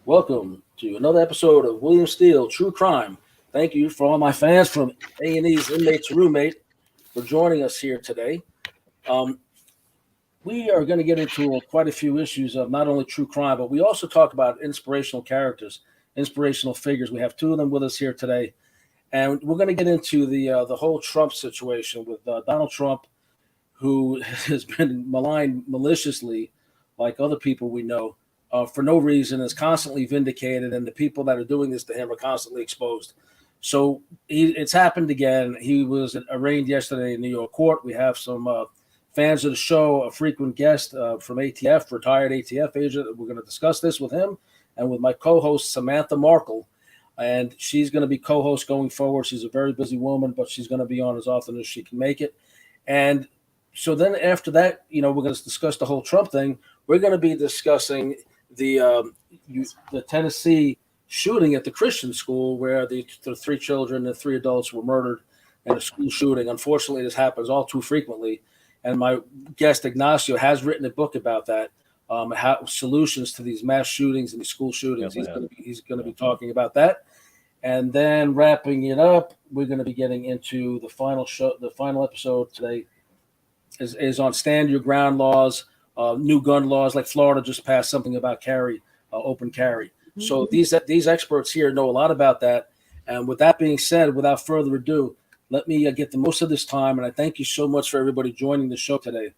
Welcome to another episode of William Steele True Crime. Thank you for all my fans from A&E's Inmate to Roommate for joining us here today. We are going to get into quite a few issues of not only true crime, but we also talk about inspirational characters, inspirational figures. We have two of them with us here today, and we're going to get into the whole Trump situation with Donald Trump, who has been maligned maliciously, like other people we know. For no reason, is constantly vindicated, and the people that are doing this to him are constantly exposed. So it's happened again. He was arraigned yesterday in New York court. We have some fans of the show, a frequent guest from ATF, retired ATF agent. We're going to discuss this with him and with my co-host, Samantha Markle. And she's going to be co-host going forward. She's a very busy woman, but she's going to be on as often as she can make it. And so then after that, we're going to discuss the whole Trump thing. We're going to be discussing the Tennessee shooting at the Christian school where the three children and three adults were murdered in a school shooting. Unfortunately, this happens all too frequently. And my guest, Ignacio, has written a book about that, how solutions to these mass shootings and these school shootings. He's going to be talking about that. And then wrapping it up, we're going to be getting into the final show. The final episode today is on stand your ground laws. New gun laws, like Florida just passed something about open carry. Mm-hmm. So these experts here know a lot about that. And with that being said, without further ado, let me get the most of this time. And I thank you so much for everybody joining the show today.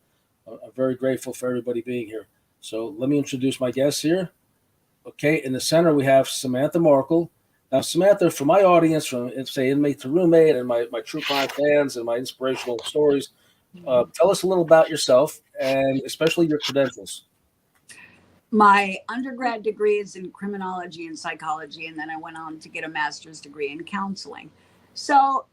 I'm very grateful for everybody being here. So let me introduce my guests here. Okay, in the center we have Samantha Markle. Now, Samantha, for my audience, from say Inmate to Roommate, and my true crime fans and my inspirational stories, tell us a little about yourself and especially your credentials. My undergrad degree is in criminology and psychology, and then I went on to get a master's degree in counseling. So,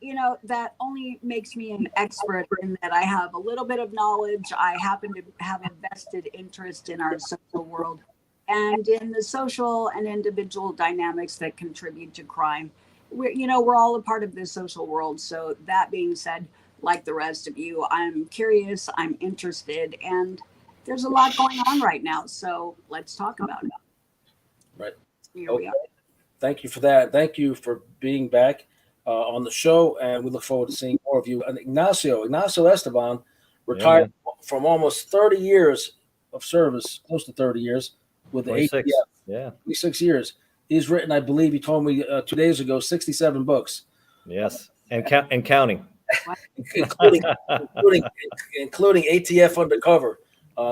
that only makes me an expert in that I have a little bit of knowledge. I happen to have a vested interest in our social world and in the social and individual dynamics that contribute to crime. We're all a part of this social world. So that being said, like the rest of you, I'm curious, I'm interested, and there's a lot going on right now. So let's talk about it. Right. Here we are. Thank you for that. Thank you for being back on the show, and we look forward to seeing more of you. And Ignacio Esteban, retired from almost 30 years of service, close to 30 years with the ATF. Yeah. 26 years. He's written, I believe he told me 2 days ago, 67 books. Yes, and counting. including ATF Undercover.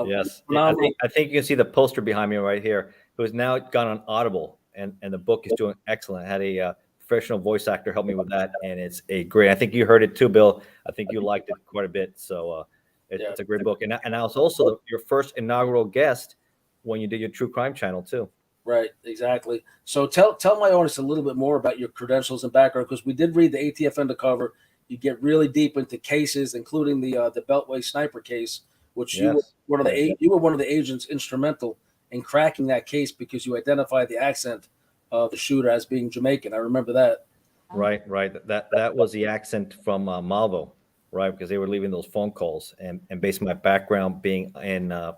Yes, I think you can see the poster behind me right here. It was now gone on Audible, and the book is doing excellent. I had a professional voice actor help me with that, and it's a great. I think you heard it too, Bill. I think you liked it quite a bit. So it's a great book, and I was also your first inaugural guest when you did your true crime channel too. Right, exactly. So tell my audience a little bit more about your credentials and background, because we did read the ATF Undercover. You get really deep into cases, including the Beltway sniper case, which you were one of the agents instrumental in cracking that case because you identified the accent of the shooter as being Jamaican. I remember that. Right. That was the accent from Malvo, right? Because they were leaving those phone calls, and based on my background being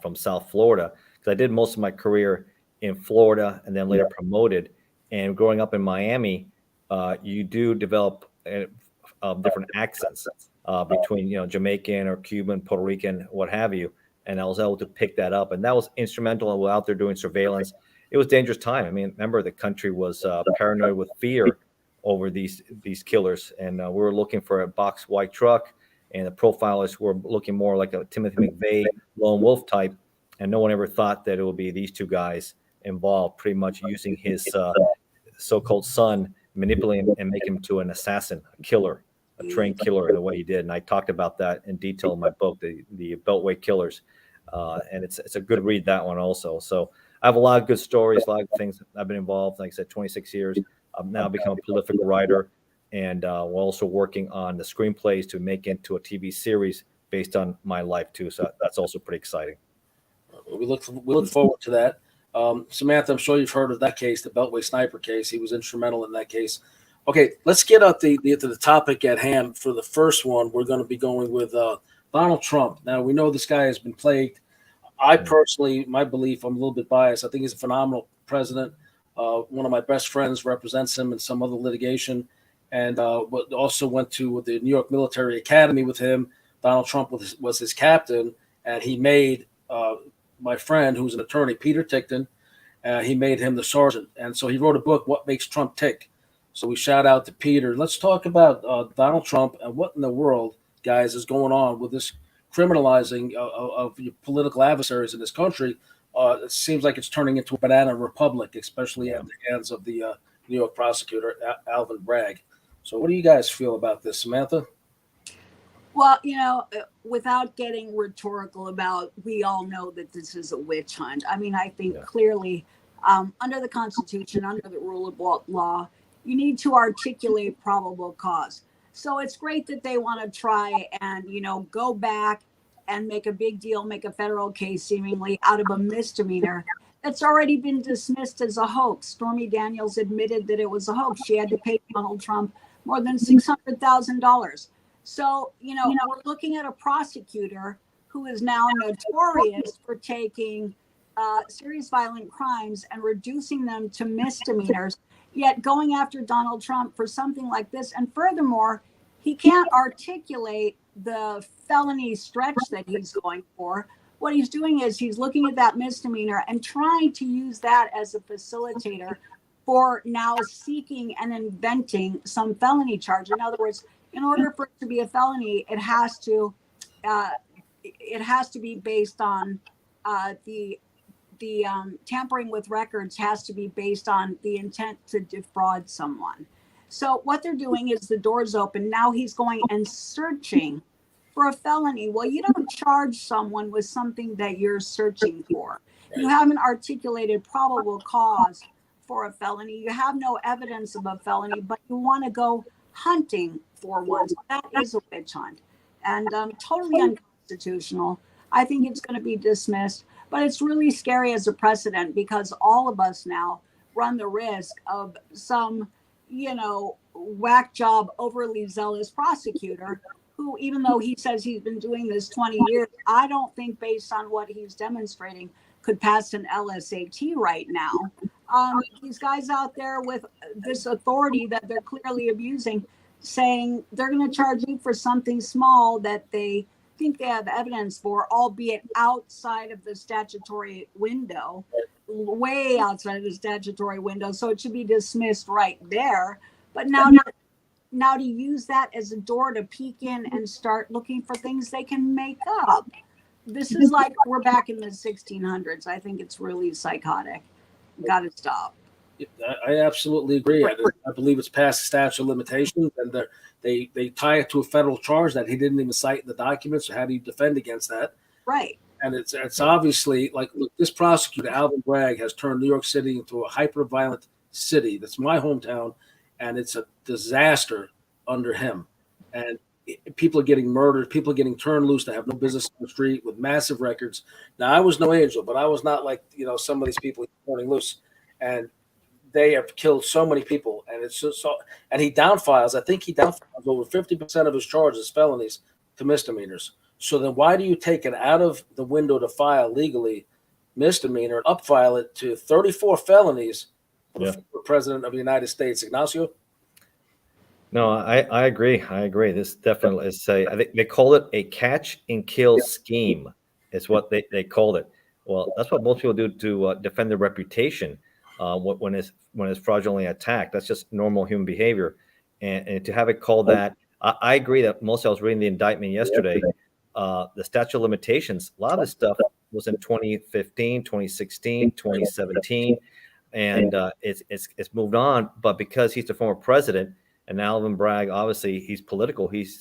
from South Florida, because I did most of my career in Florida and then later promoted. And growing up in Miami, you do develop different accents between Jamaican or Cuban, Puerto Rican, what have you, and I was able to pick that up, and that was instrumental. I was out there doing surveillance. It was a dangerous time. I mean, remember, the country was paranoid with fear over these killers, and we were looking for a box white truck, and the profilers were looking more like a Timothy McVeigh lone wolf type, and no one ever thought that it would be these two guys involved, pretty much using his so-called son, manipulating him and make him to an assassin, a killer, a trained killer in the way he did. And I talked about that in detail in my book, the Beltway Killers. And it's a good read, that one also. So I have a lot of good stories, a lot of things I've been involved. Like I said, 26 years. I've now become a prolific writer, and we're also working on the screenplays to make into a TV series based on my life too. So that's also pretty exciting. We look forward to that. Samantha, I'm sure you've heard of that case, the Beltway sniper case. He was instrumental in that case. Okay, let's get up to the topic at hand. For the first one, we're going to be going with Donald Trump. Now, we know this guy has been plagued. I personally, my belief, I'm a little bit biased. I think he's a phenomenal president. One of my best friends represents him in some other litigation, and also went to the New York Military Academy with him. Donald Trump was his captain, and he made my friend, who's an attorney, Peter Tickton, he made him the sergeant. And so he wrote a book, What Makes Trump Tick? So we shout out to Peter. Let's talk about Donald Trump and what in the world, guys, is going on with this criminalizing of your political adversaries in this country. It seems like it's turning into a banana republic, especially at the hands of the New York prosecutor, ALVIN Bragg. So what do you guys feel about this, Samantha? Well, without getting rhetorical about, we all know that this is a witch hunt. I mean, I think clearly under the Constitution, under the rule of law, you need to articulate probable cause. So it's great that they want to try and, go back and make a big deal, make a federal case seemingly out of a misdemeanor that's already been dismissed as a hoax. Stormy Daniels admitted that it was a hoax. She had to pay Donald Trump more than $600,000. So, we're looking at a prosecutor who is now notorious for taking serious violent crimes and reducing them to misdemeanors, yet going after Donald Trump for something like this. And furthermore, he can't articulate the felony stretch that he's going for. What he's doing is he's looking at that misdemeanor and trying to use that as a facilitator for now seeking and inventing some felony charge. In other words, in order for it to be a felony, it has to be based on the tampering with records has to be based on the intent to defraud someone. So what they're doing is the door's open. Now he's going and searching for a felony. Well, you don't charge someone with something that you're searching for. You haven't articulated probable cause for a felony. You have no evidence of a felony, but you want to go hunting for one. So that is a witch hunt and totally unconstitutional. I think it's going to be dismissed, but it's really scary as a precedent because all of us now run the risk of some, whack job, overly zealous prosecutor who, even though he says he's been doing this 20 years, I don't think based on what he's demonstrating could pass an LSAT right now. These guys out there with this authority that they're clearly abusing, saying they're going to charge you for something small that they think they have evidence for, albeit outside of the statutory window, way outside of the statutory window. So it should be dismissed right there. But now to use that as a door to peek in and start looking for things they can make up. This is like we're back in the 1600s. I think it's really psychotic. Got to stop. I absolutely agree. I believe it's past the statute of limitations, and they tie it to a federal charge that he didn't even cite in the documents. So how do you defend against that? Right. And it's obviously like, look, this prosecutor, ALVIN Bragg, has turned New York City into a hyper-violent city. That's my hometown, and it's a disaster under him. And people are getting murdered. People are getting turned loose that have no business on the street with massive records. Now, I was no angel, but I was not like, some of these people turning loose. And they have killed so many people. And it's just so, and he downfiles. I think he downfiles over 50% of his charges, felonies, to misdemeanors. So then why do you take it out of the window to file legally misdemeanor and upfile it to 34 felonies for the president of the United States? Ignacio? No, I agree. This definitely is I think they call it a catch and kill scheme. Is what they called it. Well, that's what most people do to defend their reputation when it's fraudulently attacked. That's just normal human behavior. And to have it called that, I agree that mostly I was reading the indictment yesterday. The statute of limitations, a lot of this stuff was in 2015, 2016, 2017, and it's moved on. But because he's the former president, and ALVIN Bragg, obviously he's political. He's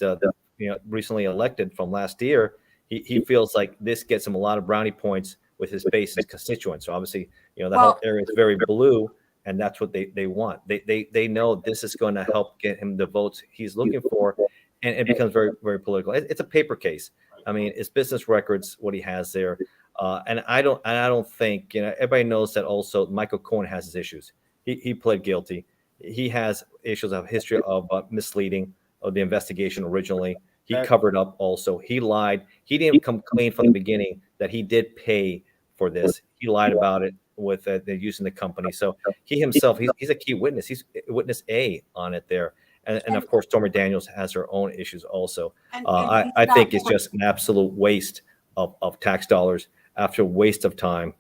recently elected from last year. He feels like this gets him a lot of brownie points with his base, his constituents. So obviously, the whole area is very blue, and that's what they want. They know this is going to help get him the votes he's looking for, and it becomes very, very political. It's a paper case. I mean, it's business records, what he has there. And I don't think, everybody knows that also Michael Cohen has his issues. He pled guilty. He has issues of history of misleading of the investigation originally. He covered up also. He lied. He didn't come clean from the beginning that he did pay for this. He lied about it with the using the company. So he himself, he's a key witness. He's witness A on it there. And of course, Stormy Daniels has her own issues also. I think it's just an absolute waste of tax dollars after a waste of time.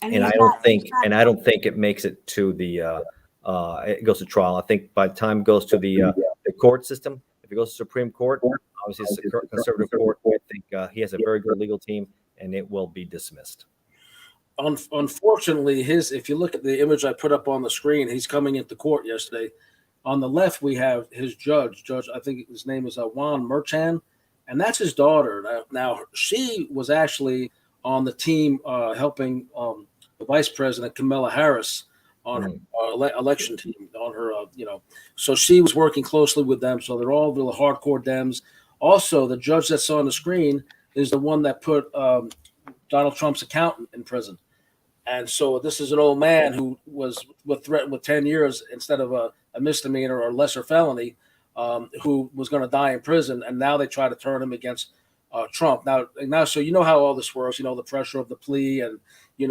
And I don't think it makes it to the it goes to trial. I think by the time it goes to the court system, if it goes to Supreme Court, obviously it's a conservative court. I think he has a very good legal team, and it will be dismissed. Unfortunately, if you look at the image I put up on the screen, he's coming into court yesterday. On the left, we have his judge. I think his name is Juan Merchan, and that's his daughter. Now she was actually on the team helping the Vice President Kamala Harris on her election team. On her, so she was working closely with them. So they're all really hardcore Dems. Also, the judge that's on the screen is the one that put Donald Trump's accountant in prison. And so this is an old man who was threatened with 10 years instead of a misdemeanor or lesser felony, who was going to die in prison. And now they try to turn him against Trump. Now, so you know how all this works, the pressure of the plea and, we're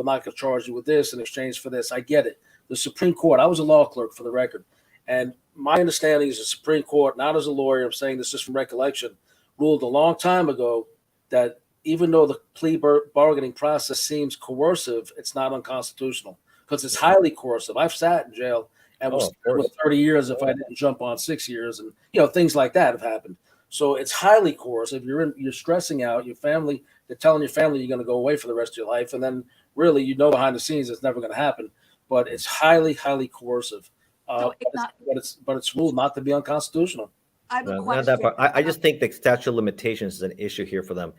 not going to charge you with this in exchange for this. I get it. The Supreme Court, I was a law clerk for the record. And my understanding is the Supreme Court, not as a lawyer, I'm saying this just from recollection, ruled a long time ago that even though the plea bargaining process seems coercive, it's not unconstitutional because it's highly coercive. I've sat in jail and was with 30 years if I didn't jump on 6 years, and things like that have happened. So it's highly coercive. You're stressing out your family. They're telling your family you're going to go away for the rest of your life, and then really behind the scenes it's never going to happen. But it's highly, highly coercive. But it's ruled not to be unconstitutional. I have a Not question. that part. I just think the statute of limitations is an issue here for them.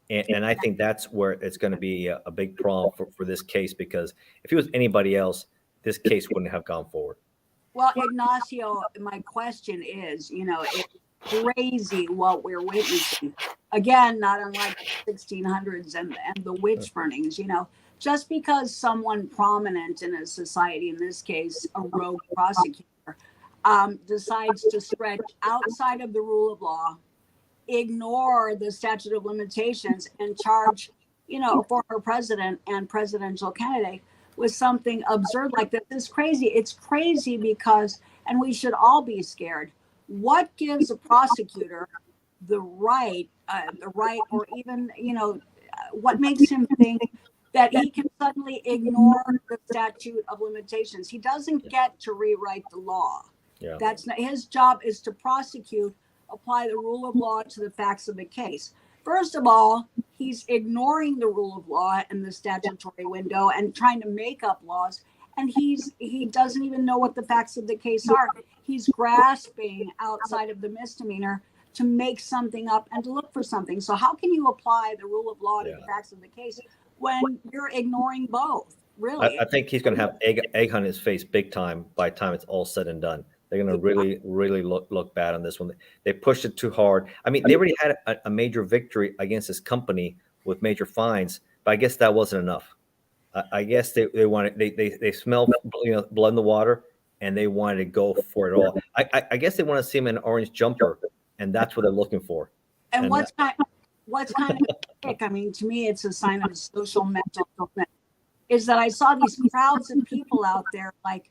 And I think that's where it's going to be a big problem for this case, because if it was anybody else, this case wouldn't have gone forward. Well, Ignacio, my question is, it's crazy what we're witnessing. Again, not unlike the 1600s and the witch burnings, just because someone prominent in a society, in this case, a rogue prosecutor, decides to stretch outside of the rule of law, ignore the statute of limitations, and charge, a former president and presidential candidate with something absurd like this is crazy. It's crazy because, and we should all be scared. What gives a prosecutor the right, or even, what makes him think that he can suddenly ignore the statute of limitations? He doesn't get to rewrite the law. Yeah. That's not his job. Is to prosecute, apply the rule of law to the facts of the case. First of all, he's ignoring the rule of law and the statutory window and trying to make up laws. And he doesn't even know what the facts of the case are. He's grasping outside of the misdemeanor to make something up and to look for something. So how can you apply the rule of law to the facts of the case when you're ignoring both? Really? I think he's going to have egg on his face big time by the time it's all said and done. They're going to really look bad on this one. They pushed it too hard. I mean, they already had a major victory against this company with major fines, but I guess that wasn't enough. I guess they wanted they smelled blood in the water, and they wanted to go for it all. I guess they want to see him in an orange jumper, and that's what they're looking for. And what's kind of sick, I mean, to me, it's a sign of social mental illness, is that I saw these crowds of people out there like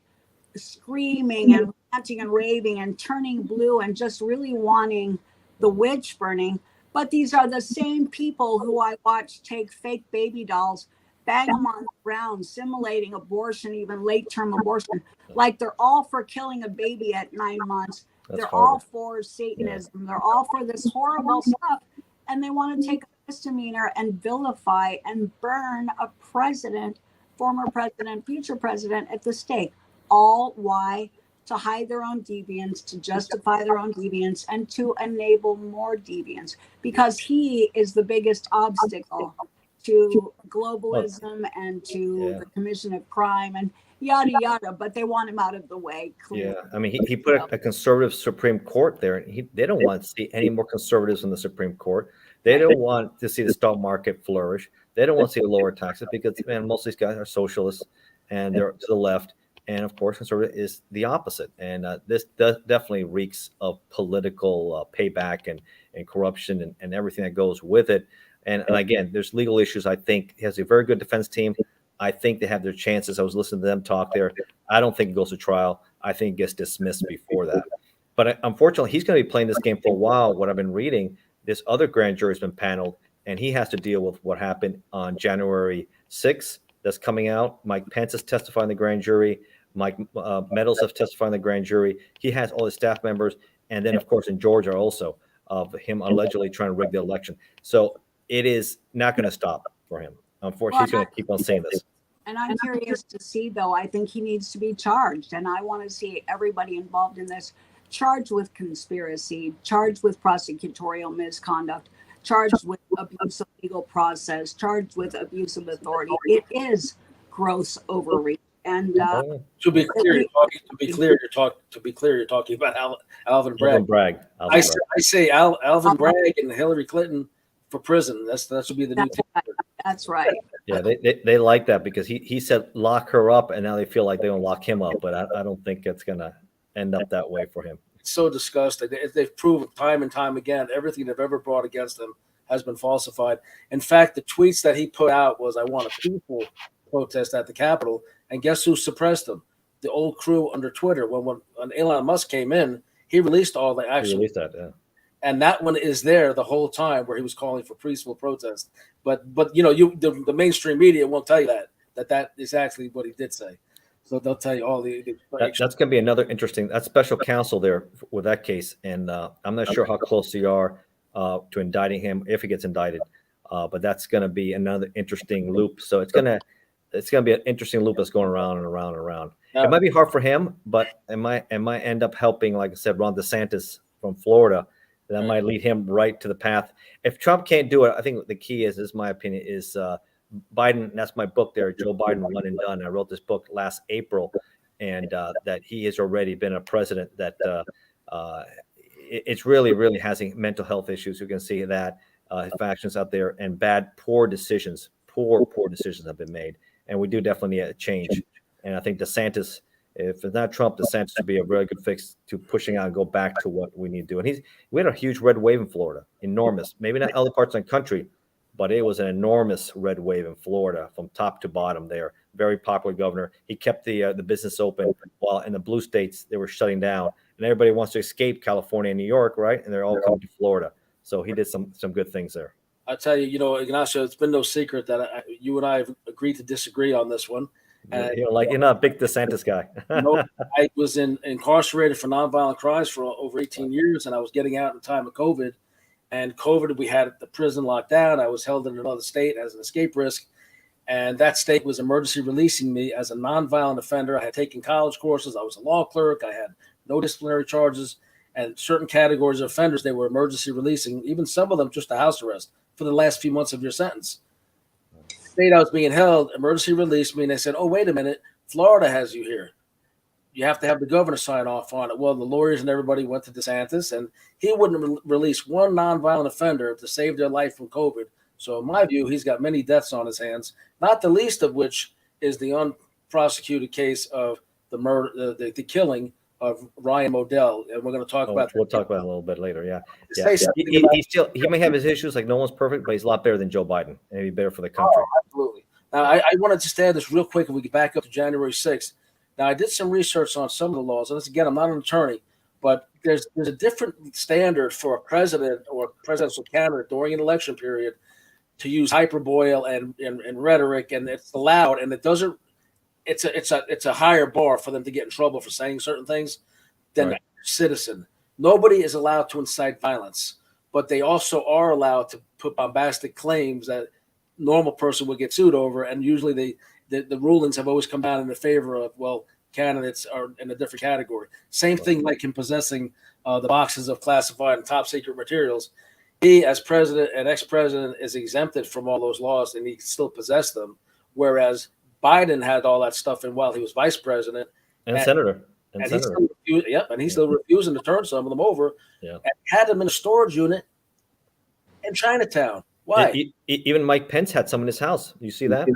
screaming and ranting and raving and turning blue and just really wanting the witch burning. But these are the same people who I watched take fake baby dolls, bang them on the ground, simulating abortion, even late-term abortion. Like they're all for killing a baby at 9 months. They're all for Satanism. Yeah. They're all for this horrible stuff. And they want to take a misdemeanor and vilify and burn a president, former president, future president at the stake. All why? To hide their own deviance, to justify their own deviance, and to enable more deviance, because he is the biggest obstacle to globalism and to the commission of crime and yada yada. But they want him out of the way. Clearly. Yeah, I mean, he put a conservative Supreme Court there. They don't want to see any more conservatives in the Supreme Court. They don't want to see the stock market flourish. They don't want to see lower taxes because, man, most of these guys are socialists and they're to the left. And of course, conservative is the opposite. And this definitely reeks of political payback and corruption and everything that goes with it. And again, there's legal issues. I think he has a very good defense team. I think they have their chances. I was listening to them talk there. I don't think it goes to trial. I think it gets dismissed before that. But unfortunately, he's going to be playing this game for a while. What I've been reading, this other grand jury has been paneled, and he has to deal with what happened on January 6th. That's coming out. Mike Pence is testifying in the grand jury. Mike Meadows has testified in the grand jury. He has all his staff members. And then, of course, in Georgia also, of him allegedly trying to rig the election. So it is not going to stop for him. Unfortunately, he's going to keep on saying this. And I'm curious to see, though, I think he needs to be charged. And I want to see everybody involved in this charged with conspiracy, charged with prosecutorial misconduct, charged with abuse of legal process, charged with abuse of authority. It is gross overreach. And to be clear, you're talking about Alvin Bragg. I say Alvin Bragg and Hillary Clinton for prison. That should be the new. That's right. Yeah, they like that because he said lock her up, and now they feel like they don't lock him up. But I don't think it's gonna end up that way for him. It's so disgusting. They've proven time and time again everything they've ever brought against him has been falsified. In fact, the tweets that he put out was, "I want a peaceful protest at the Capitol," and guess who suppressed them? The old crew under Twitter. When Elon Musk came in, he released all the actual. He released that, yeah. And that one is there the whole time where he was calling for peaceful protest. But the mainstream media won't tell you that is actually what he did say. So they'll tell you all that's going to be another interesting. That's special counsel there with that case, and I'm not sure how close they are to indicting him if he gets indicted. But that's going to be another interesting loop. So it's going to be an interesting loop that's going around and around and around. Yeah. It might be hard for him, but it might end up helping, like I said, Ron DeSantis from Florida. That might lead him right to the path. If Trump can't do it, I think the key is my opinion, is Biden. That's my book there, Joe Biden, One and Done. I wrote this book last April, and that he has already been a president that it's really having mental health issues. You can see that factions out there and poor decisions have been made. And we do definitely need a change. And I think DeSantis, if it's not Trump, DeSantis would be a really good fix to pushing out and go back to what we need to do. And we had a huge red wave in Florida, enormous. Maybe not other parts of the country, but it was an enormous red wave in Florida from top to bottom there. Very popular governor. He kept the business open while in the blue states they were shutting down. And everybody wants to escape California and New York, right? And they're all coming to Florida. So he did some good things there. I tell you, Ignacio, it's been no secret that you and I have agreed to disagree on this one. You're not a big DeSantis guy. I was incarcerated for nonviolent crimes for over 18 years, and I was getting out in time of COVID. And COVID, we had the prison locked down. I was held in another state as an escape risk, and that state was emergency releasing me as a nonviolent offender. I had taken college courses. I was a law clerk. I had no disciplinary charges, and certain categories of offenders they were emergency releasing, even some of them just a house arrest for the last few months of your sentence. State I was being held, emergency released me, and they said, "Oh, wait a minute, Florida has you here. You have to have the governor sign off on it." Well, the lawyers and everybody went to DeSantis, and he wouldn't release one nonviolent offender to save their life from COVID. So in my view, he's got many deaths on his hands, not the least of which is the unprosecuted case of the murder, the killing of Ryan Modell, and we're going to talk about. We'll talk about it a little bit later. Yeah. He may have his issues. Like no one's perfect, but he's a lot better than Joe Biden, and he'd be better for the country. Oh, absolutely. Now, I want to just add this real quick, if we get back up to January 6th. Now, I did some research on some of the laws, and again, I'm not an attorney, but there's a different standard for a president or presidential candidate during an election period to use hyperbole and rhetoric, and it's allowed, and it doesn't. It's a higher bar for them to get in trouble for saying certain things than a citizen. Nobody is allowed to incite violence, but they also are allowed to put bombastic claims that normal person would get sued over. And usually the rulings have always come down in the favor of, well, candidates are in a different category. Same thing like in possessing the boxes of classified and top secret materials. He, as president and ex-president, is exempted from all those laws, and he can still possess them. Whereas Biden had all that stuff in while he was vice president and senator. And he's still refusing to turn some of them over. Yeah. And had them in a storage unit in Chinatown. Why? Even Mike Pence had some in his house. You see that?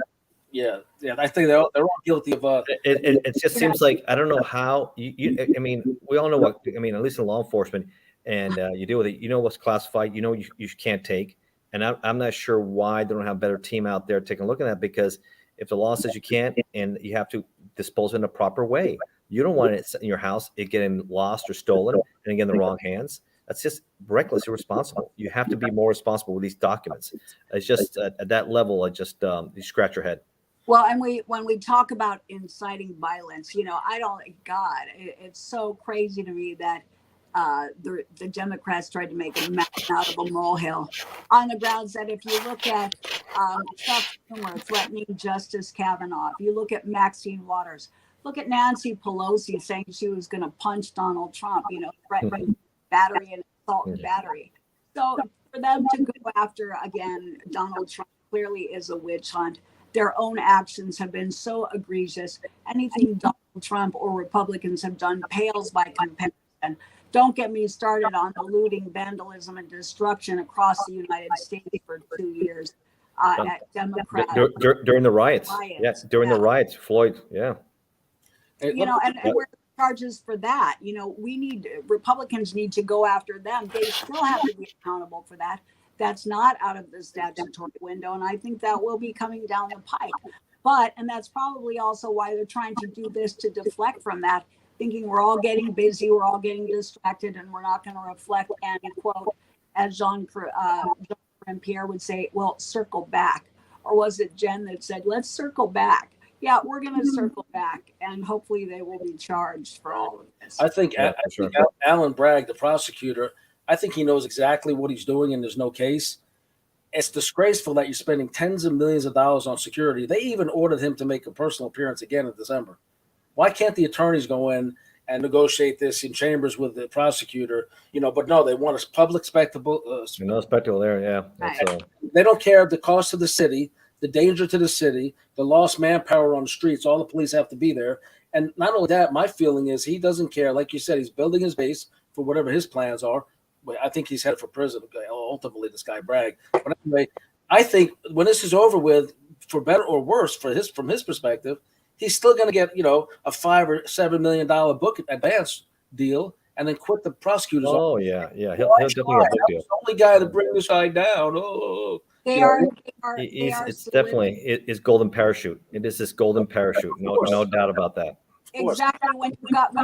Yeah. I think they're all guilty of. It just seems like I don't know how I mean, we all know what I mean. At least in law enforcement, and you deal with it. You know what's classified. You know you can't take. And I'm not sure why they don't have a better team out there taking a look at that, because if the law says you can't and you have to dispose of it in a proper way, you don't want it in your house, it getting lost or stolen and get in the wrong hands. That's just reckless, irresponsible. You have to be more responsible with these documents. It's just at that level, you scratch your head. Well, and when we talk about inciting violence, it's so crazy to me that the Democrats tried to make a mountain out of a molehill on the grounds that if you look at Chuck Schumer threatening Justice Kavanaugh, if you look at Maxine Waters, look at Nancy Pelosi saying she was going to punch Donald Trump, threatening battery and assault and battery. So for them to go after, again, Donald Trump clearly is a witch hunt. Their own actions have been so egregious. Anything Donald Trump or Republicans have done pales by comparison. Don't get me started on the looting, vandalism, and destruction across the United States for 2 years at Democrats. During the riots. Yes, during the riots, Floyd, yeah. And we're charges for that. Republicans need to go after them. They still have to be accountable for that. That's not out of the statutory window, and I think that will be coming down the pike. And that's probably also why they're trying to do this, to deflect from that, thinking we're all getting busy, we're all getting distracted, and we're not going to reflect and, quote, as Jean Pierre would say, well, circle back. Or was it Jen that said, let's circle back? Yeah, we're going to circle back, and hopefully they will be charged for all of this. I think Alvin Bragg, the prosecutor, I think he knows exactly what he's doing, and there's no case. It's disgraceful that you're spending tens of millions of dollars on security. They even ordered him to make a personal appearance again in December. Why can't the attorneys go in and negotiate this in chambers with the prosecutor? But no, they want a public spectacle. No spectacle there, yeah. Right. They don't care the cost of the city, the danger to the city, the lost manpower on the streets. All the police have to be there. And not only that, my feeling is he doesn't care. Like you said, he's building his base for whatever his plans are. But I think he's headed for prison, ultimately, this guy Bragg. But anyway, I think when this is over with, for better or worse, from his perspective, he's still going to get, a $5 or $7 million book advance deal, and then quit the prosecutors. Oh yeah. He'll definitely get a book deal. He's the only guy to bring this guy down. It's definitely his golden parachute. It is this golden parachute. No doubt about that. Exactly. When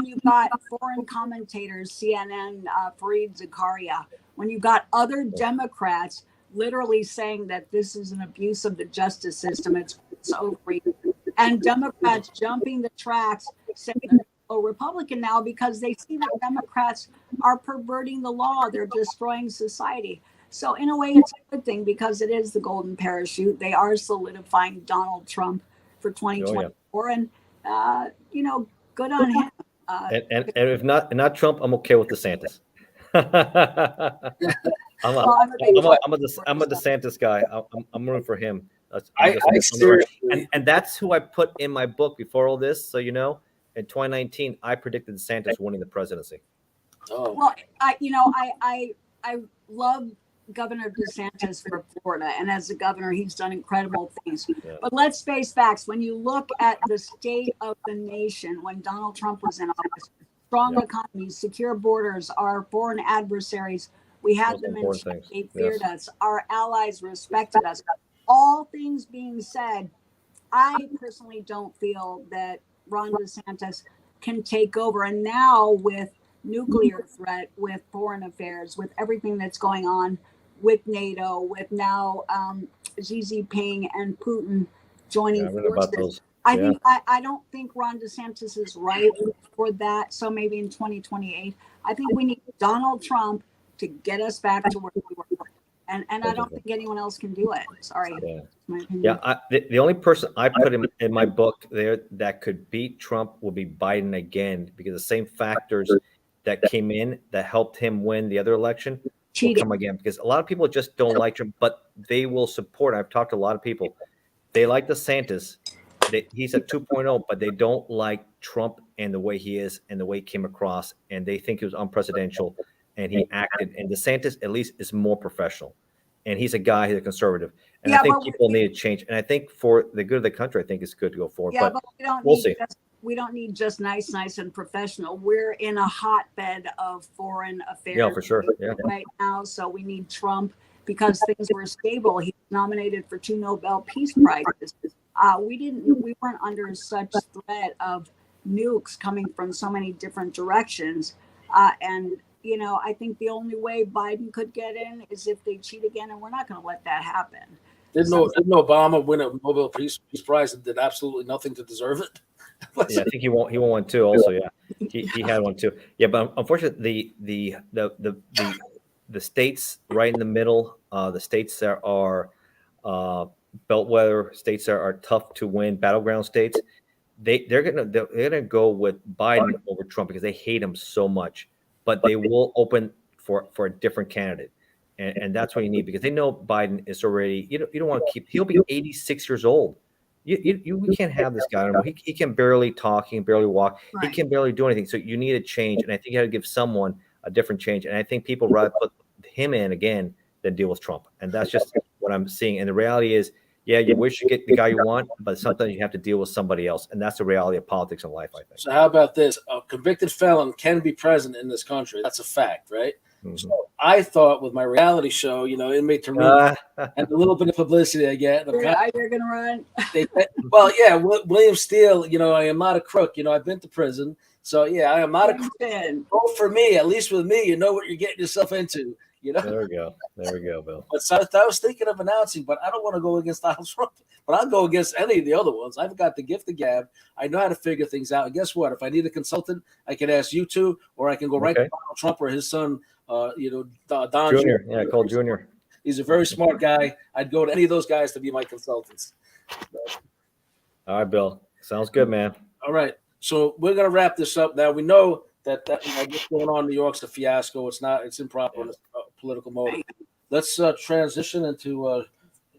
you got foreign commentators, CNN, Fareed Zakaria, when you got other Democrats literally saying that this is an abuse of the justice system, it's over, and Democrats jumping the tracks, saying a Republican now because they see that Democrats are perverting the law, they're destroying society. So in a way, it's a good thing because it is the golden parachute. They are solidifying Donald Trump for 2024, and good on him. And if not Trump, I'm okay with DeSantis. I'm a DeSantis guy. I'm rooting for him. And that's who I put in my book before all this. So in 2019, I predicted DeSantis winning the presidency. Oh. Well, I love Governor DeSantis for Florida, and as a governor, he's done incredible things. Yeah. But let's face facts. When you look at the state of the nation, when Donald Trump was in office, strong economy, secure borders, our foreign adversaries, we had them in check. They feared us. Our allies respected us. All things being said, I personally don't feel that Ron DeSantis can take over. And now with nuclear threat, with foreign affairs, with everything that's going on with NATO, with now Xi Jinping and Putin joining forces. I don't think Ron DeSantis is right for that. So maybe in 2028, I think we need Donald Trump to get us back to where we were. And I don't think anyone else can do it. Sorry. My opinion. The only person I put in my book there that could beat Trump will be Biden again, because the same factors that came in that helped him win the other election will come again, because a lot of people just don't like Trump, but they will support. I've talked to a lot of people. They like DeSantis. He's a 2.0, but they don't like Trump and the way he is and the way he came across, and they think he was unprecedented and he acted. And DeSantis at least is more professional, and he's a guy, he's a conservative, and I think people need to change. And I think for the good of the country, I think it's good to go forward. Yeah, but we'll see. We don't need just nice and professional. We're in a hotbed of foreign affairs for sure. right now, so we need Trump because things were stable. He was nominated for 2 Nobel Peace Prizes. We weren't under such threat of nukes coming from so many different directions. And, you know, I think the only way Biden could get in is if they cheat again, and we're not going to let that happen. Didn't Obama win a Nobel Peace Prize and did absolutely nothing to deserve it? Yeah, I think he won one too. Also, yeah, he had one too. Yeah, but unfortunately, the states right in the middle, the states that are bellwether states that are tough to win, battleground states, they're gonna go with Biden over Trump because they hate him so much. But they will open for a different candidate, and that's what you need because they know Biden is already. You don't want to keep. He'll be 86 years old. We can't have this guy anymore. He can barely talk. He can barely walk. Right. He can barely do anything. So you need a change, and I think you got to give someone a different change. And I think people rather put him in again than deal with Trump. And that's just what I'm seeing. And the reality is, yeah, you wish you get the guy you want, but sometimes you have to deal with somebody else, and that's the reality of politics and life, I think. So how about this? A convicted felon can be president in this country. That's a fact, right? Mm-hmm. So I thought with my reality show, you know, Inmate to Read, and the little bit of publicity I get. You're going to run. Well, yeah, William Steele, you know, I am not a crook. You know, I've been to prison. So, yeah, I am not a crook. Vote for me. At least with me, you know what you're getting yourself into. You know? There we go, Bill. But so I was thinking of announcing, but I don't want to go against Donald Trump. But I'll go against any of the other ones. I've got the gift of gab. I know how to figure things out. And guess what? If I need a consultant, I can ask you two, or I can go right to Donald Trump or his son, Don Jr. Yeah, Cole Jr. He's a very smart guy. I'd go to any of those guys to be my consultants. All right, Bill. Sounds good, man. All right. So we're going to wrap this up now. We know that what's going on in New York's a fiasco. It's improper in a political mode. Let's transition into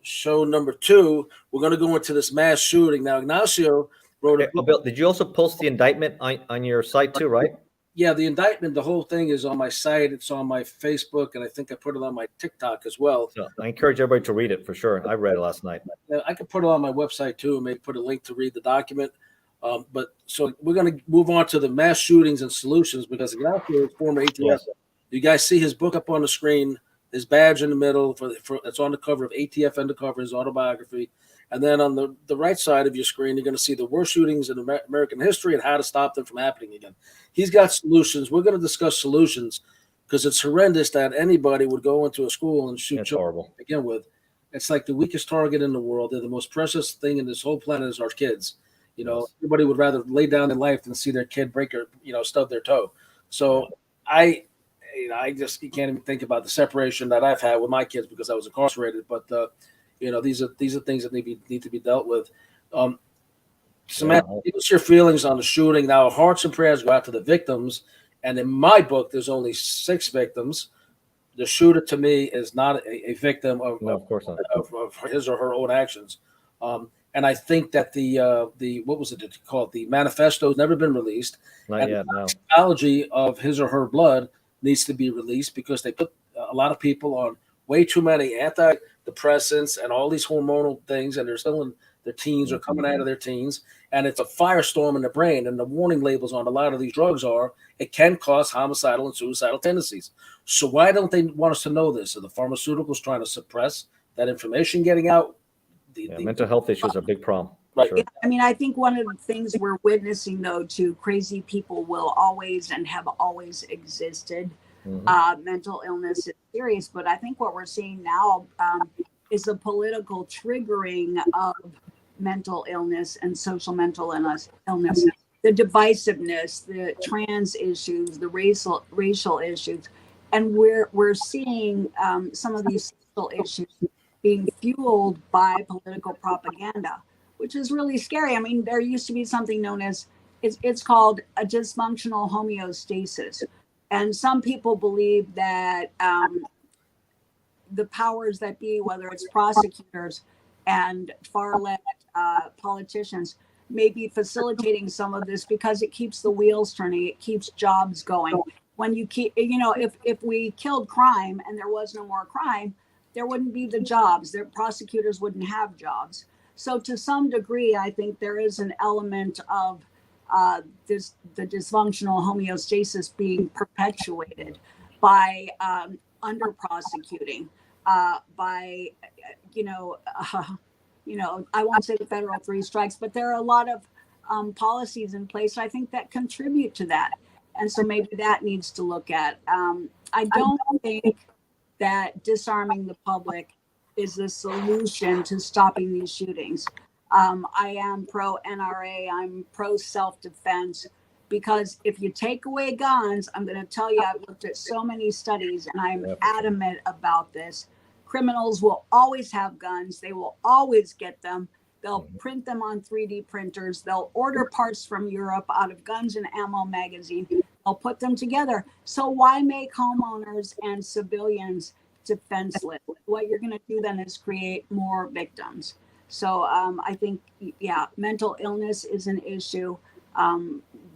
show number 2. We're going to go into this mass shooting. Now, Ignacio wrote a book. Bill, did you also post the indictment on your site too, right? Yeah, the indictment, the whole thing is on my site. It's on my Facebook, and I think I put it on my TikTok as well. So I encourage everybody to read it for sure. I read it last night. I could put it on my website too, and maybe put a link to read the document. But so we're going to move on to the mass shootings and solutions because Ignacio is former ATF. Yes. You guys see his book up on the screen, his badge in the middle. It's on the cover of ATF Undercover, his autobiography. And then on the right side of your screen, you're going to see the worst shootings in American history and how to stop them from happening again. He's got solutions. We're going to discuss solutions because it's horrendous that anybody would go into a school and shoot children to begin with. It's like the weakest target in the world. They're the most precious thing in this whole planet is our kids. You know, everybody would rather lay down their life than see their kid stub their toe. So I just you can't even think about the separation that I've had with my kids because I was incarcerated. But these are things that need to be dealt with. Samantha, give us your feelings on the shooting. Now, hearts and prayers go out to the victims. And in my book, there's only 6 victims. The shooter, to me, is not a victim of his or her own actions. And I think that the what was it called? The manifesto has never been released. Not yet, no. The psychology of his or her blood needs to be released because they put a lot of people on way too many antidepressants and all these hormonal things, and they're still in their teens or coming out of their teens, and it's a firestorm in the brain. And the warning labels on a lot of these drugs are it can cause homicidal and suicidal tendencies. So why don't they want us to know this? Are the pharmaceuticals trying to suppress that information getting out? Mental health issues are a big problem. Right. Sure. I mean, I think one of the things we're witnessing, though, too, crazy people will always and have always existed. Mental illness is serious, but I think what we're seeing now is a political triggering of mental illness and social mental illness, the divisiveness, the trans issues, the racial issues, and we're seeing some of these social issues being fueled by political propaganda, which is really scary. I mean, there used to be something known as, it's called a dysfunctional homeostasis. And some people believe that the powers that be, whether it's prosecutors and far-left politicians, may be facilitating some of this because it keeps the wheels turning, it keeps jobs going. When you keep, if we killed crime and there was no more crime, there wouldn't be the jobs. Their prosecutors wouldn't have jobs. So to some degree, I think there is an element of the dysfunctional homeostasis being perpetuated by under prosecuting. by, you know, I won't say the federal three strikes, but there are a lot of policies in place, I think, that contribute to that. And so maybe that needs to look at. I don't think that disarming the public is the solution to stopping these shootings. I am pro NRA, I'm pro self-defense, because if you take away guns, I'm going to tell you, I've looked at so many studies and I'm adamant about this. Criminals will always have guns. They will always get them. They'll print them on 3D printers. They'll order parts from Europe out of Guns and Ammo magazine. They'll put them together. So why make homeowners and civilians defenseless? What you're going to do then is create more victims. So I think, mental illness is an issue.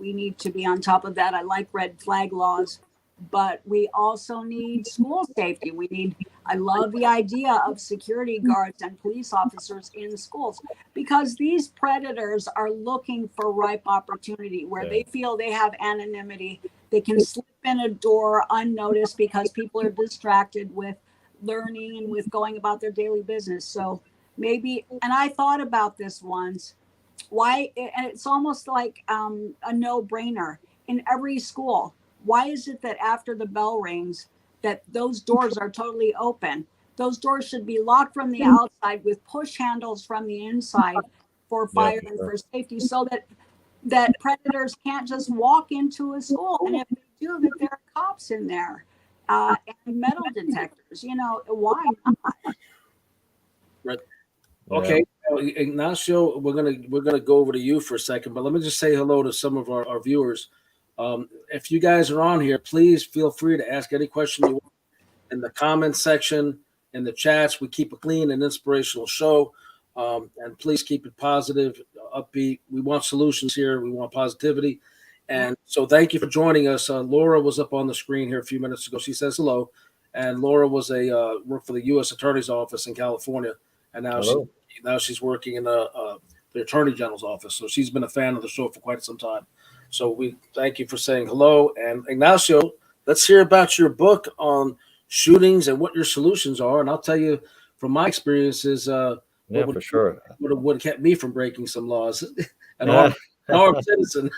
We need to be on top of that. I like red flag laws, but we also need school safety. I love the idea of security guards and police officers in schools, because these predators are looking for ripe opportunity where they feel they have anonymity. They can slip in a door unnoticed because people are distracted with learning and with going about their daily business. So maybe, and I thought about this once, and it's almost like a no-brainer in every school. Why is it that after the bell rings, that those doors are totally open? Those doors should be locked from the outside with push handles from the inside for fire and for safety, so that predators can't just walk into a school. And if they do, that there are cops in there and metal detectors. Why not? Right. Okay, Ignacio, we're gonna go over to you for a second, but let me just say hello to some of our viewers. If you guys are on here, please feel free to ask any question you want in the comments section, in the chats. We keep a clean and inspirational show, and please keep it positive, upbeat. We want solutions here. We want positivity. And so thank you for joining us. Laura was up on the screen here a few minutes ago. She says hello. And Laura was worked for the U.S. Attorney's Office in California, and now she's working in the Attorney General's office. So she's been a fan of the show for quite some time. So we thank you for saying hello. And Ignacio, let's hear about your book on shootings and what your solutions are. And I'll tell you from my experiences, for sure, would have kept me from breaking some laws. An armed citizen.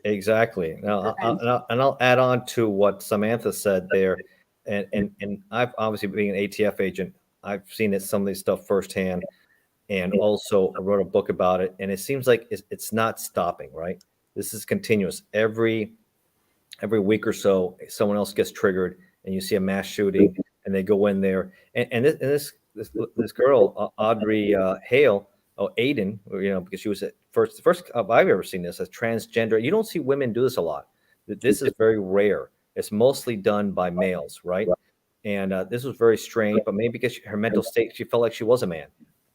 Exactly. Now, I'll add on to what Samantha said there. And I've obviously, being an ATF agent, I've seen some of this stuff firsthand, and also I wrote a book about it. And it seems like it's not stopping, right? This is continuous. Every week or so, someone else gets triggered, and you see a mass shooting, and they go in there. And this girl, Audrey Hale, Aiden, because she was the first I've ever seen this as transgender. You don't see women do this a lot. This is very rare. It's mostly done by males, right? And this was very strange, but maybe because her mental state, she felt like she was a man,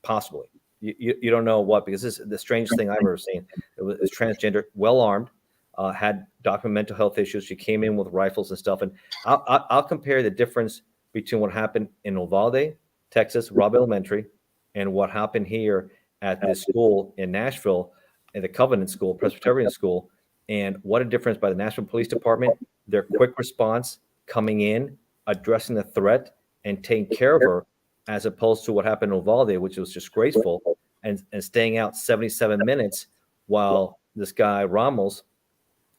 possibly. You don't know what, because this is the strangest thing I've ever seen. It was transgender, well armed, had documented mental health issues. She came in with rifles and stuff. And I'll compare the difference between what happened in Uvalde, Texas, Robb Elementary, and what happened here at this school in Nashville, in the Covenant School, Presbyterian School. And what a difference by the Nashville Police Department, their quick response, coming in, addressing the threat, and taking care of her, as opposed to what happened in Uvalde, which was disgraceful, and staying out 77 minutes while this guy Ramos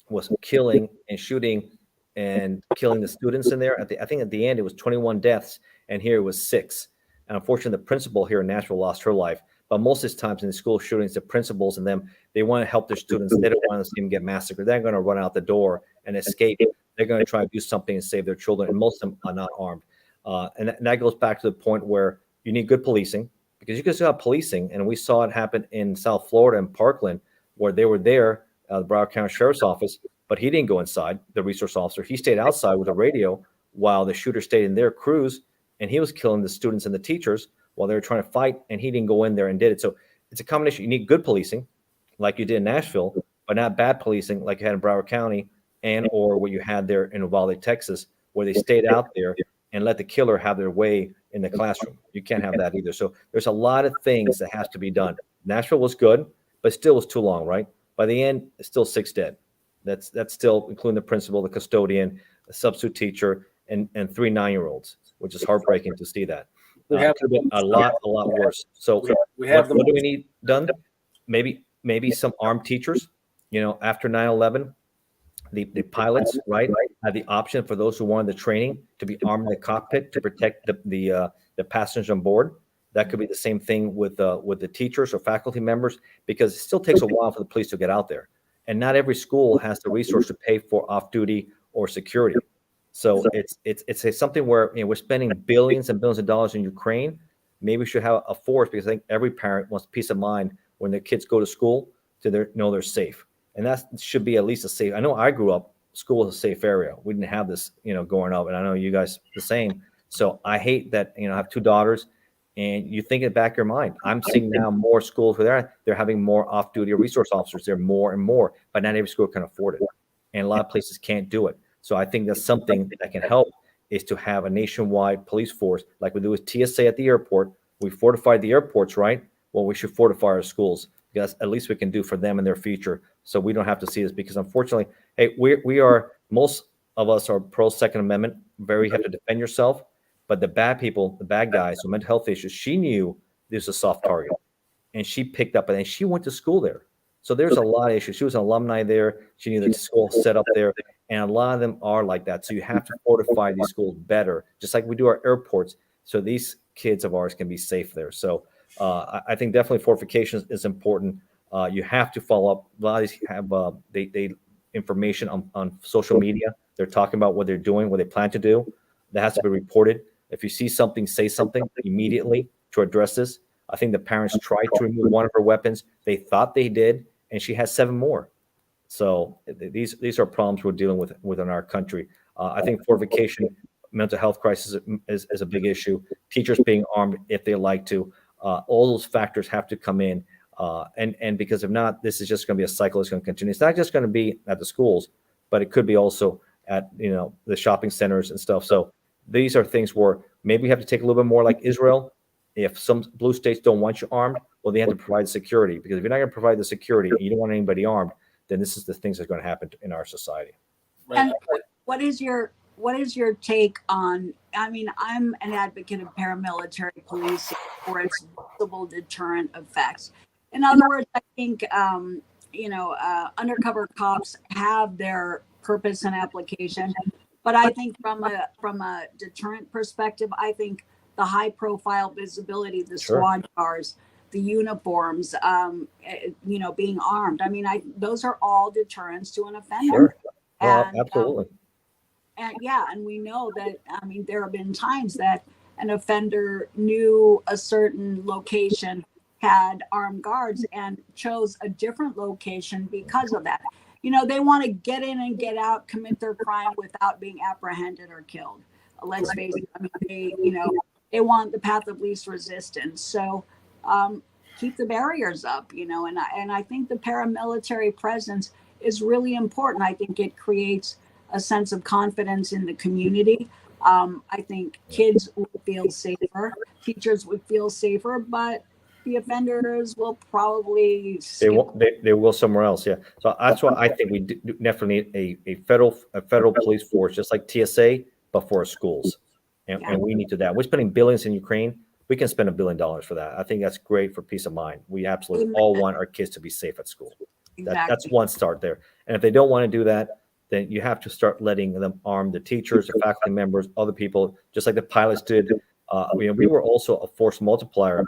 was killing and shooting and killing the students in there. I think at the end it was 21 deaths, and here it was 6. And unfortunately, the principal here in Nashville lost her life. But most of the times in the school shootings, the principals and them, they want to help their students. They don't want to see them get massacred. They're going to run out the door and escape. They're going to try to do something and save their children. And most of them are not armed. And that goes back to the point where you need good policing, because you can still have policing. And we saw it happen in South Florida and Parkland, where they were there, the Broward County Sheriff's Office, but he didn't go inside, the resource officer. He stayed outside with a radio while the shooter stayed in their cruise, and he was killing the students and the teachers while they were trying to fight, and he didn't go in there and did it. So it's a combination. You need good policing, like you did in Nashville, but not bad policing like you had in Broward County and or what you had there in Uvalde, Texas, where they stayed out there and let the killer have their way in the classroom. You can't have that either. So there's a lot of things that has to be done. Nashville was good, but still was too long, right? By the end, it's still 6 dead. That's still including the principal, the custodian, a substitute teacher, and 3 9-year-olds. which is heartbreaking to see that. We have It could have been a lot worse. So we have what do we need done? Maybe some armed teachers, after 9/11, the pilots, right, had the option for those who wanted the training to be armed in the cockpit to protect the passengers on board. That could be the same thing with the teachers or faculty members, because it still takes a while for the police to get out there. And not every school has the resource to pay for off-duty or security. So it's something where we're spending billions and billions of dollars in Ukraine. Maybe we should have a force, because I think every parent wants peace of mind when their kids go to school to know they're safe. And that should be at least a safe. I know I grew up, school was a safe area. We didn't have this, growing up, and I know you guys the same. So I hate that, I have two daughters, and you think it back your mind. I'm seeing now more schools where they're having more off-duty or resource officers. They're more and more, but not every school can afford it, and a lot of places can't do it. So I think that's something that can help, is to have a nationwide police force like we do with TSA at the airport. We fortified the airports, right? Well, we should fortify our schools, because at least we can do for them in their future, so we don't have to see this. Because unfortunately, hey, most of us are pro Second Amendment. You have to defend yourself. But the bad people, the bad guys with mental health issues, she knew this was a soft target, and she picked up, and she went to school there. So there's a lot of issues. She was an alumni there. She knew the school set up there, and a lot of them are like that. So you have to fortify these schools better, just like we do our airports, so these kids of ours can be safe there. So I think definitely fortification is important. You have to follow up. A lot of these have they information on social media. They're talking about what they're doing, what they plan to do. That has to be reported. If you see something, say something immediately to address this. I think the parents tried to remove one of her weapons. They thought they did, and she has 7 more. So these are problems we're dealing with within our country. I think fortification, mental health crisis is a big issue. Teachers being armed if they like to. All those factors have to come in. And because if not, this is just going to be a cycle that's going to continue. It's not just going to be at the schools, but it could be also at the shopping centers and stuff. So these are things where maybe we have to take a little bit more like Israel. If some blue states don't want you armed, well, they have to provide security, because if you're not going to provide the security and you don't want anybody armed, then this is the things that are going to happen in our society. And what is your take on, I mean, I'm an advocate of paramilitary policing for its visible deterrent effects. In other words, I think, undercover cops have their purpose and application, but I think from a deterrent perspective, I think the high profile visibility, the squad cars, the uniforms, being armed. I mean, those are all deterrents to an offender. Sure. Absolutely. And we know that, I mean, there have been times that an offender knew a certain location had armed guards and chose a different location because of that. They want to get in and get out, commit their crime without being apprehended or killed. Let's face it. I mean, they want the path of least resistance. So keep the barriers up, and I think the paramilitary presence is really important. I think it creates a sense of confidence in the community. I think kids would feel safer, teachers would feel safer, but the offenders will probably they will somewhere else. Yeah. So that's why I think we definitely need a federal police force, just like TSA, but for our schools. And we need to that. We're spending billions in Ukraine. We can spend $1 billion for that. I think that's great for peace of mind. We absolutely all want our kids to be safe at school. Exactly. That's one start there. And if they don't want to do that, then you have to start letting them arm the teachers, the faculty members, other people, just like the pilots did. We were also a force multiplier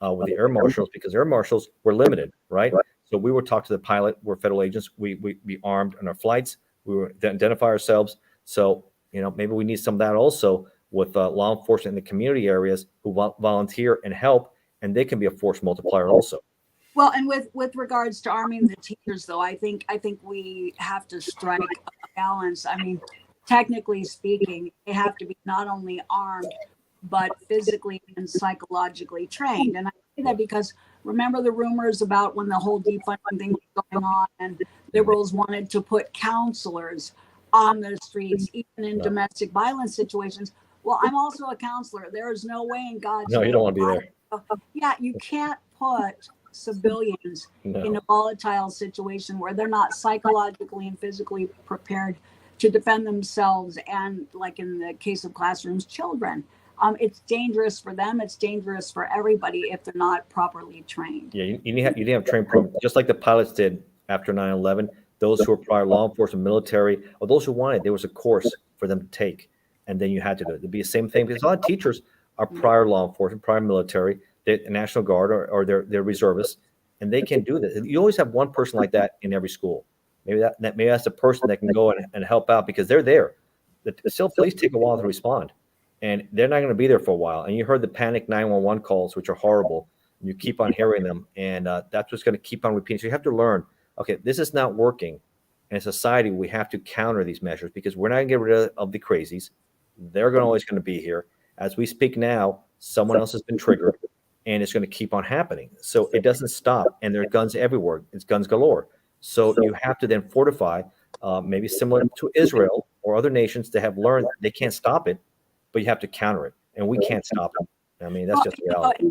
with the air marshals, because air marshals were limited, right? So we would talk to the pilot. We're federal agents. We armed on our flights. We would identify ourselves. So maybe we need some of that also with law enforcement in the community areas who volunteer and help, and they can be a force multiplier also. Well, and with regards to arming the teachers, though, I think we have to strike a balance. I mean, technically speaking, they have to be not only armed, but physically and psychologically trained. And I say that because remember the rumors about when the whole defunding thing was going on, and liberals wanted to put counselors on the streets, even in domestic violence situations. Well, I'm also a counselor. There is no way in God's No, you don't want to be there. Yeah, you can't put civilians in a volatile situation where they're not psychologically and physically prepared to defend themselves, and, like in the case of classrooms, children. It's dangerous for them. It's dangerous for everybody if they're not properly trained. Yeah, you need to have trained programs, just like the pilots did after 9/11. Those who were prior law enforcement, military, or those who wanted, there was a course for them to take, and then you had to do it. It'd be the same thing because a lot of teachers are prior law enforcement, prior military, they're National Guard, or they're reservists, and they can do this. You always have one person like that in every school. Maybe that's the person that can go and help out because they're there. The still police take a while to respond, and they're not going to be there for a while. And you heard the panic 911 calls, which are horrible. You keep on hearing them, and that's what's going to keep on repeating. So you have to learn, okay, this is not working. In society, we have to counter these measures because we're not going to get rid of the crazies. They're always going to be here. As we speak now, someone else has been triggered, and it's going to keep on happening. So it doesn't stop, and there are guns everywhere. It's guns galore. So you have to then fortify, maybe similar to Israel or other nations that have learned they can't stop it, but you have to counter it, and we can't stop it. I mean, that's just reality.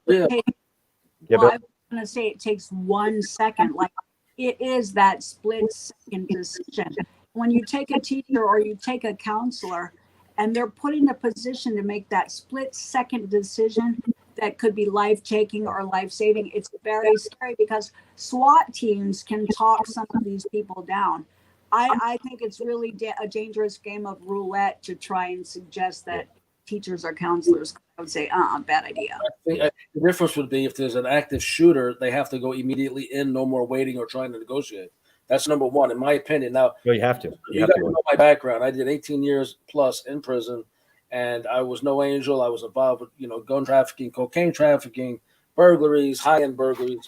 Well, I was going to say it takes 1 second. Like, it is that split second decision. When you take a teacher or you take a counselor and they're put in a position to make that split second decision that could be life-taking or life-saving, it's very scary because SWAT teams can talk some of these people down. I think it's really a dangerous game of roulette to try and suggest that teachers or counselors. I would say, bad idea. I think the difference would be if there's an active shooter, they have to go immediately in, no more waiting or trying to negotiate. That's number one, in my opinion. Now, you have to. You got to know my background. I did 18 years plus in prison, and I was no angel. I was involved with, gun trafficking, cocaine trafficking, burglaries, high-end burglaries,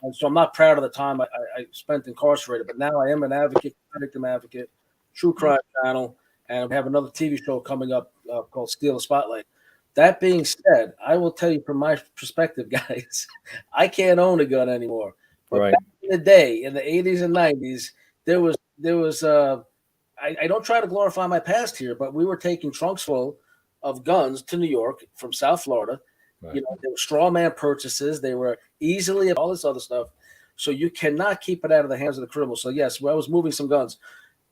And so I'm not proud of the time I spent incarcerated, but now I am an advocate, victim advocate, true crime channel, and we have another TV show coming up called Steal the Spotlight. That being said, I will tell you from my perspective, guys, I can't own a gun anymore. But back in the day, in the 80s and 90s, there was I don't try to glorify my past here, but we were taking trunks full of guns to New York from South Florida. Right. There were straw man purchases. They were easily all this other stuff. So you cannot keep it out of the hands of the criminals. So yes, I was moving some guns.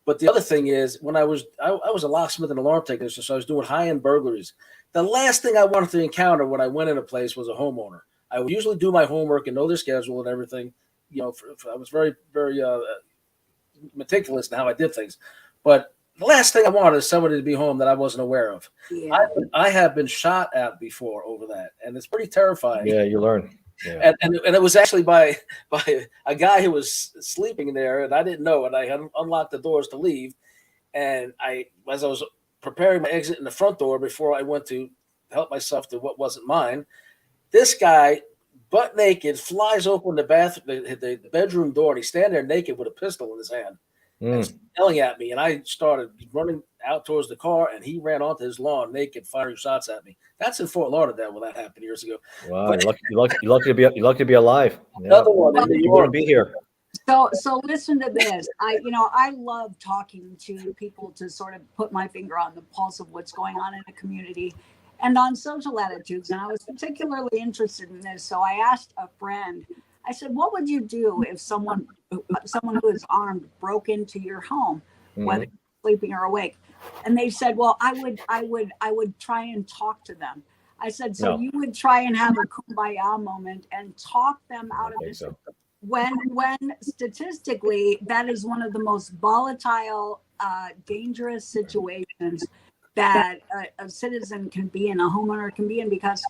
But the other thing is, when I was a locksmith and alarm technician, so I was doing high-end burglaries. The last thing I wanted to encounter when I went in a place was a homeowner. I would usually do my homework and know their schedule and everything. I was very, very meticulous in how I did things. But the last thing I wanted is somebody to be home that I wasn't aware of. Yeah. I have been shot at before over that, and it's pretty terrifying. Yeah, you learn. Yeah. And it was actually by a guy who was sleeping there, and I didn't know, and I had unlocked the doors to leave. And as I was preparing my exit in the front door before I went to help myself to what wasn't mine, this guy, butt naked, flies open the bedroom door, and he's standing there naked with a pistol in his hand. And yelling at me, and I started running out towards the car, and he ran onto his lawn naked, firing shots at me. That's in Fort Lauderdale when that happened years ago. Wow, you're lucky to be alive. Another one in New York. You wouldn't be here. So listen to this. I love talking to people to sort of put my finger on the pulse of what's going on in the community and on social attitudes. And I was particularly interested in this. So I asked a friend, I said, what would you do if someone who is armed broke into your home, whether you're sleeping or awake? And they said, well, I would try and talk to them. I said, so you would try and have a kumbaya moment and talk them out of this. So. When statistically, that is one of the most volatile, dangerous situations that a citizen can be in, a homeowner can be in, because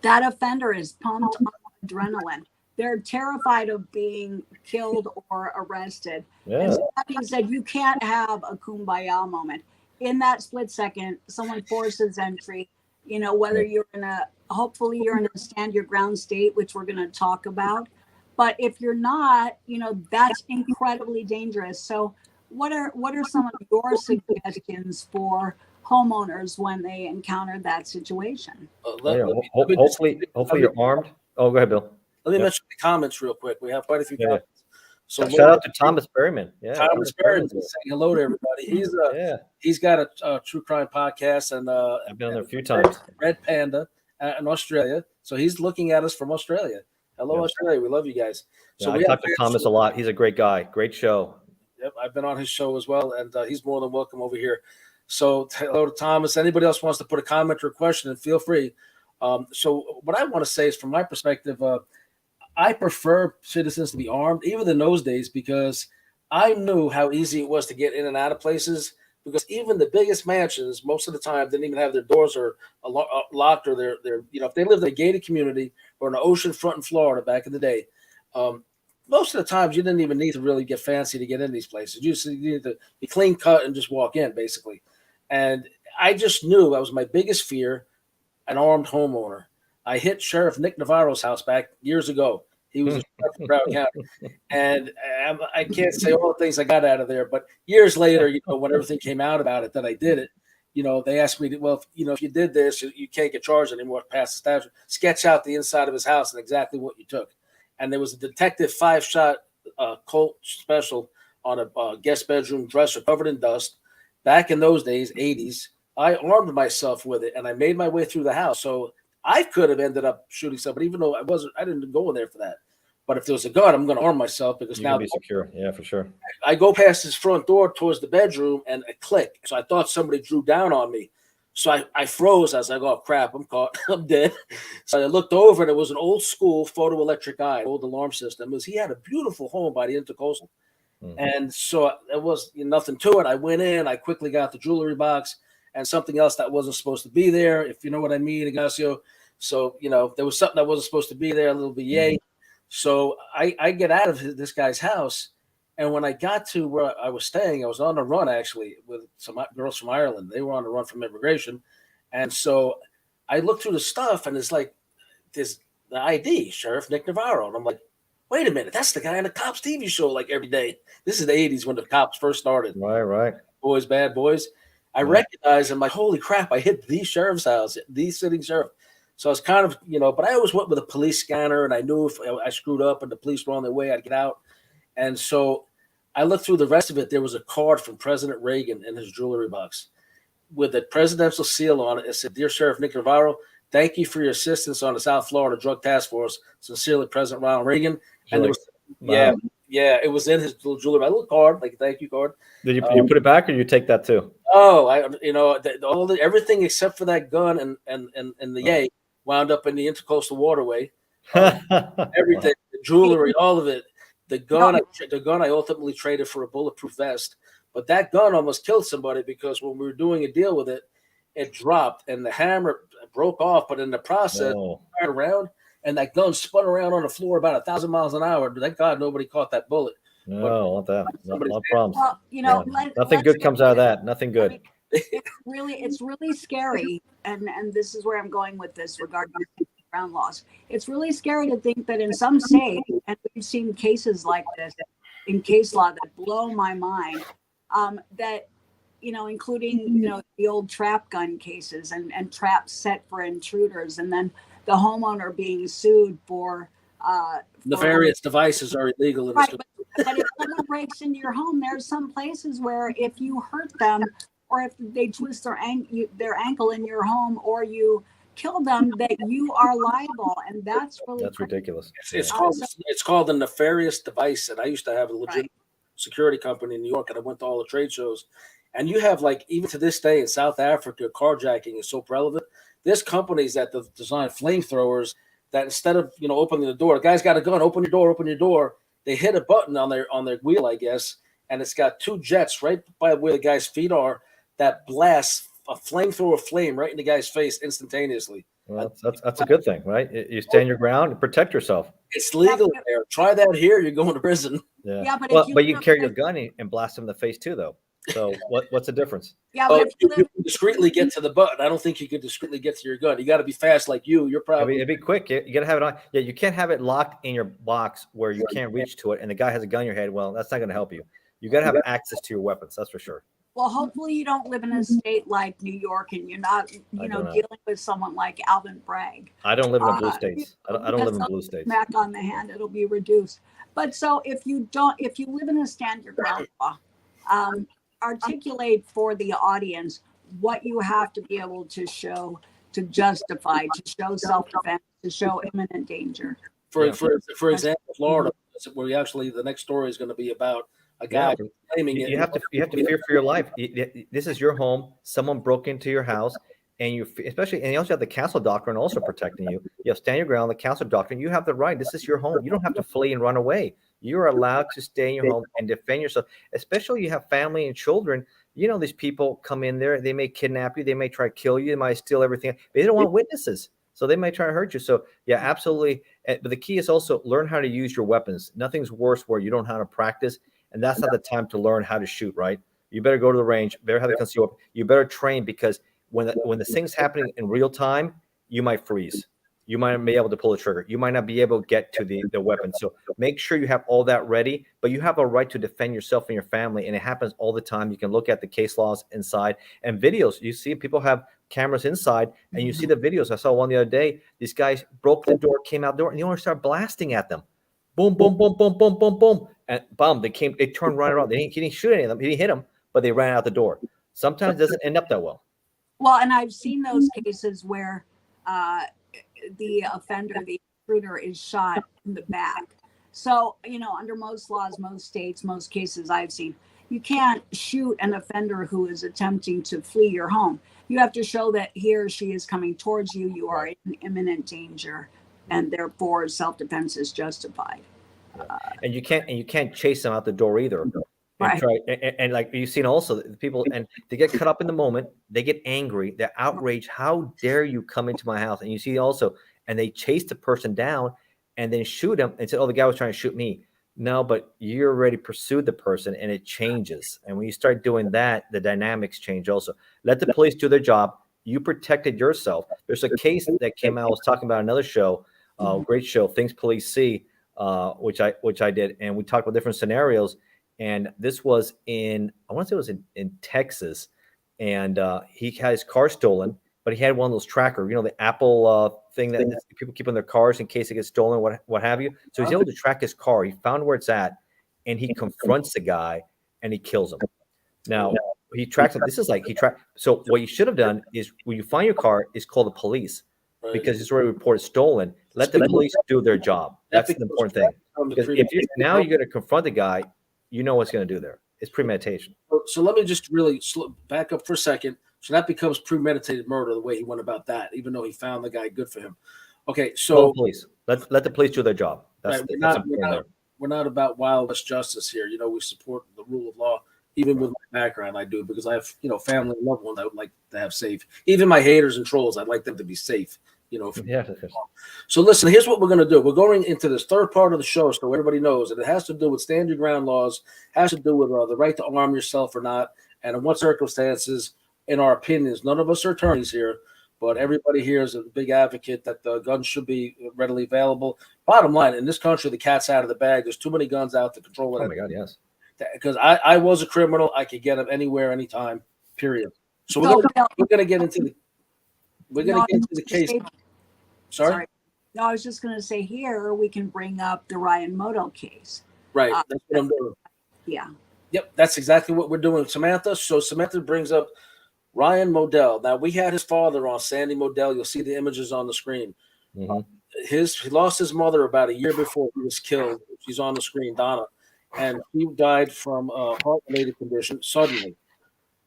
that offender is pumped on adrenaline. They're terrified of being killed or arrested. Yeah. And so that being said, you can't have a kumbaya moment. In that split second, someone forces entry, whether you're hopefully you're in a stand your ground state, which we're going to talk about. But if you're not, that's incredibly dangerous. So what are some of your suggestions for homeowners when they encounter that situation? Hopefully you're armed. Oh, go ahead, Bill. Let me mention the comments real quick. We have quite a few comments. So shout out to Thomas Berryman. Yeah, Thomas Berryman saying hello to everybody. He's got a true crime podcast, and I've been on there a few times. Red Panda in Australia. So he's looking at us from Australia. Hello, Australia. We love you guys. So I talk to Thomas a lot. He's a great guy. Great show. Yep, I've been on his show as well, and he's more than welcome over here. So hello to Thomas. Anybody else wants to put a comment or a question, feel free. So what I want to say is, from my perspective, I prefer citizens to be armed, even in those days, because I knew how easy it was to get in and out of places. Because even the biggest mansions, most of the time, didn't even have their doors or locked, or their if they lived in a gated community or an ocean front in Florida back in the day, most of the times you didn't even need to really get fancy to get in these places. You just needed to be clean cut and just walk in, basically. And I just knew that was my biggest fear, an armed homeowner. I hit Sheriff Nick Navarro's house back years ago. He was a sheriff in Broward County. And I can't say all the things I got out of there, but years later, when everything came out about it, that I did it, they asked me, well, if you did this, you can't get charged anymore past the statute. Sketch out the inside of his house and exactly what you took. And there was a detective 5-shot Colt special on a guest bedroom dresser covered in dust. Back in those days, 80s, I armed myself with it, and I made my way through the house. So I could have ended up shooting somebody, even though I didn't go in there for that. But if there was a gun, I'm going to arm myself, because you now be secure. Yeah, for sure. I go past his front door towards the bedroom, and a click. So I thought somebody drew down on me. So I froze. I was like, oh, crap, I'm caught. I'm dead. So I looked over, and it was an old school photoelectric eye, old alarm system. He had a beautiful home by the Intercoastal. Mm-hmm. And so there was nothing to it. I went in. I quickly got the jewelry box and something else that wasn't supposed to be there, if you know what I mean, Ignacio. So, there was something that wasn't supposed to be there, a little BA. Mm-hmm. So I get out of this guy's house. And when I got to where I was staying, I was on the run, actually, with some girls from Ireland. They were on the run from immigration. And so I looked through the stuff, and it's like, there's the ID, Sheriff Nick Navarro. And I'm like, wait a minute, that's the guy on the Cops TV show like every day. This is the 80s when the Cops first started. Right. Boys, bad boys. I recognized him, like, holy crap, I hit the sheriff's house, the sitting sheriff. So I was kind of, but I always went with a police scanner, and I knew if I screwed up and the police were on their way, I'd get out. And so I looked through the rest of it. There was a card from President Reagan in his jewelry box with a presidential seal on it. It said, "Dear Sheriff Nick Navarro, thank you for your assistance on the South Florida Drug Task Force. Sincerely, President Ronald Reagan." And there was, it was in his little jewelry, my little card, like a thank you card. Did you put it back, or you take that too? Oh, everything except for that gun and the yay wound up in the Intercoastal Waterway. Everything, the jewelry, all of it. The gun I ultimately traded for a bulletproof vest, but that gun almost killed somebody, because when we were doing a deal with it, it dropped and the hammer broke off. But in the process, fired around, and that gun spun around on the floor about 1,000 miles an hour. Thank God nobody caught that bullet. No, not that. No problems. Well, nothing good comes out of that. Nothing good. It's really scary, and this is where I'm going with this regarding ground laws. It's really scary to think that in some states, and we've seen cases like this in case law that blow my mind, that including the old trap gun cases and traps set for intruders, and then the homeowner being sued for nefarious devices are illegal in this country. But if someone breaks into your home, there's some places where if you hurt them, or if they twist their ankle in your home, or you kill them, that you are liable, and that's ridiculous. It's called a nefarious device, and I used to have a legit security company in New York, and I went to all the trade shows, and you have, like, even to this day in South Africa, carjacking is so prevalent. There's companies that design flamethrowers that instead of opening the door, the guy's got a gun, open your door. They hit a button on their wheel, I guess, and it's got two jets right by where the guy's feet are that blasts a flamethrower flame right in the guy's face instantaneously. Well, that's a good thing, right? You stand your ground and protect yourself. It's legal there. Try that here, you're going to prison. Yeah, but you carry your gun and blast them in the face too, though. So what's the difference? Yeah, but you can discreetly get to the button. I don't think you could discreetly get to your gun. You got to be fast like you. You're probably it'd be quick. You got to have it on. Yeah, you can't have it locked in your box where you can't reach to it, and the guy has a gun in your head. Well, that's not going to help you. You got to have access to your weapons. That's for sure. Well, hopefully you don't live in a state like New York, and you're not, dealing with someone like ALVIN BRAGG. I don't live in blue states. I don't live in blue states. Smack on the hand, it'll be reduced. But so if you live in a stand your ground law, articulate for the audience what you have to be able to show to justify, to show self-defense, to show imminent danger. For example, Florida, where the next story is going to be about. a guy Yeah. claiming it. You have to fear for your life. This is your home. Someone broke into your house, and you especially, and you also have the castle doctrine also protecting you. You have stand your ground, the castle doctrine. You have the right. This is your home. You don't have to flee and run away. You're allowed to stay in your home and defend yourself. Especially you have family and children. You know, these people come in there. They may kidnap you. They may try to kill you. They might steal everything. They don't want witnesses, so they may try to hurt you. So yeah, absolutely. But the key is also learn how to use your weapons. Nothing's worse where you don't know how to practice. And that's not the time to learn how to shoot, right? You better go to the range, better have the conceal. You better train, because when the thing's happening in real time, you might freeze. You might not be able to pull the trigger. You might not be able to get to the weapon. So make sure you have all that ready, but you have a right to defend yourself and your family. And it happens all the time. You can look at the case laws inside and videos. You see people have cameras inside, and you see the videos. I saw one the other day. These guys broke the door, came out the door, and the owner started blasting at them. Boom, boom, boom, boom, boom, boom, boom. And boom, they turned right around. He didn't shoot any of them. He didn't hit them, but they ran out the door. Sometimes it doesn't end up that well. Well, and I've seen those cases where the offender, the intruder, is shot in the back. So, you know, under most laws, most states, most cases I've seen, you can't shoot an offender who is attempting to flee your home. You have to show that he or she is coming towards you. You are in imminent danger, and therefore self-defense is justified. And you can't chase them out the door either. Right. And like you've seen also, the people, and they get caught up in the moment. They get angry. They're outraged. How dare you come into my house? And you see also, and they chase the person down and then shoot him and say, oh, the guy was trying to shoot me. No, but you already pursued the person, and it changes. And when you start doing that, the dynamics change also. Let the police do their job. You protected yourself. There's a case that came out. I was talking about another show, great show, Things Police See, which I did. And we talked about different scenarios. And this was I want to say it was in Texas. And he had his car stolen, but he had one of those tracker, you know, the Apple thing that people keep in their cars in case it gets stolen, what have you. So he's able to track his car. He found where it's at, and he confronts the guy, and he kills him. Now, he tracks him. This is like So what you should have done is, when you find your car, is call the police, because it's already reported stolen. Let the police do their job. That's the important thing. Because if now you're going to confront the guy, you know what's going to do there. It's premeditation. So let me just really back up for a second. So that becomes premeditated murder, the way he went about that, even though he found the guy. Good for him. Okay, so police. Let the police do their job. We're not about Wild West justice here. You know, we support the rule of law. Even with my background, I do, because I have, you know, family and loved ones I would like to have safe. Even my haters and trolls, I'd like them to be safe. You know. So listen, here's what we're going to do. We're going into this third part of the show, so everybody knows that it has to do with stand your ground laws, has to do with the right to arm yourself or not, and in what circumstances. In our opinions, none of us are attorneys here, but everybody here is a big advocate that the guns should be readily available. Bottom line, in this country, the cat's out of the bag. There's too many guns out to control it. Oh my God, yes. Because I was a criminal, I could get them anywhere, anytime. Period. So we're gonna get into the case. Sorry. No, I was just going to say, here we can bring up the Ryan Modell case. Right. That's what I'm doing. Yeah. Yep. That's exactly what we're doing, Samantha. So Samantha brings up Ryan Modell. Now, we had his father on, Sandy Modell. You'll see the images on the screen. Mm-hmm. He lost his mother about a year before he was killed. She's on the screen, Donna. And he died from a heart-related condition suddenly.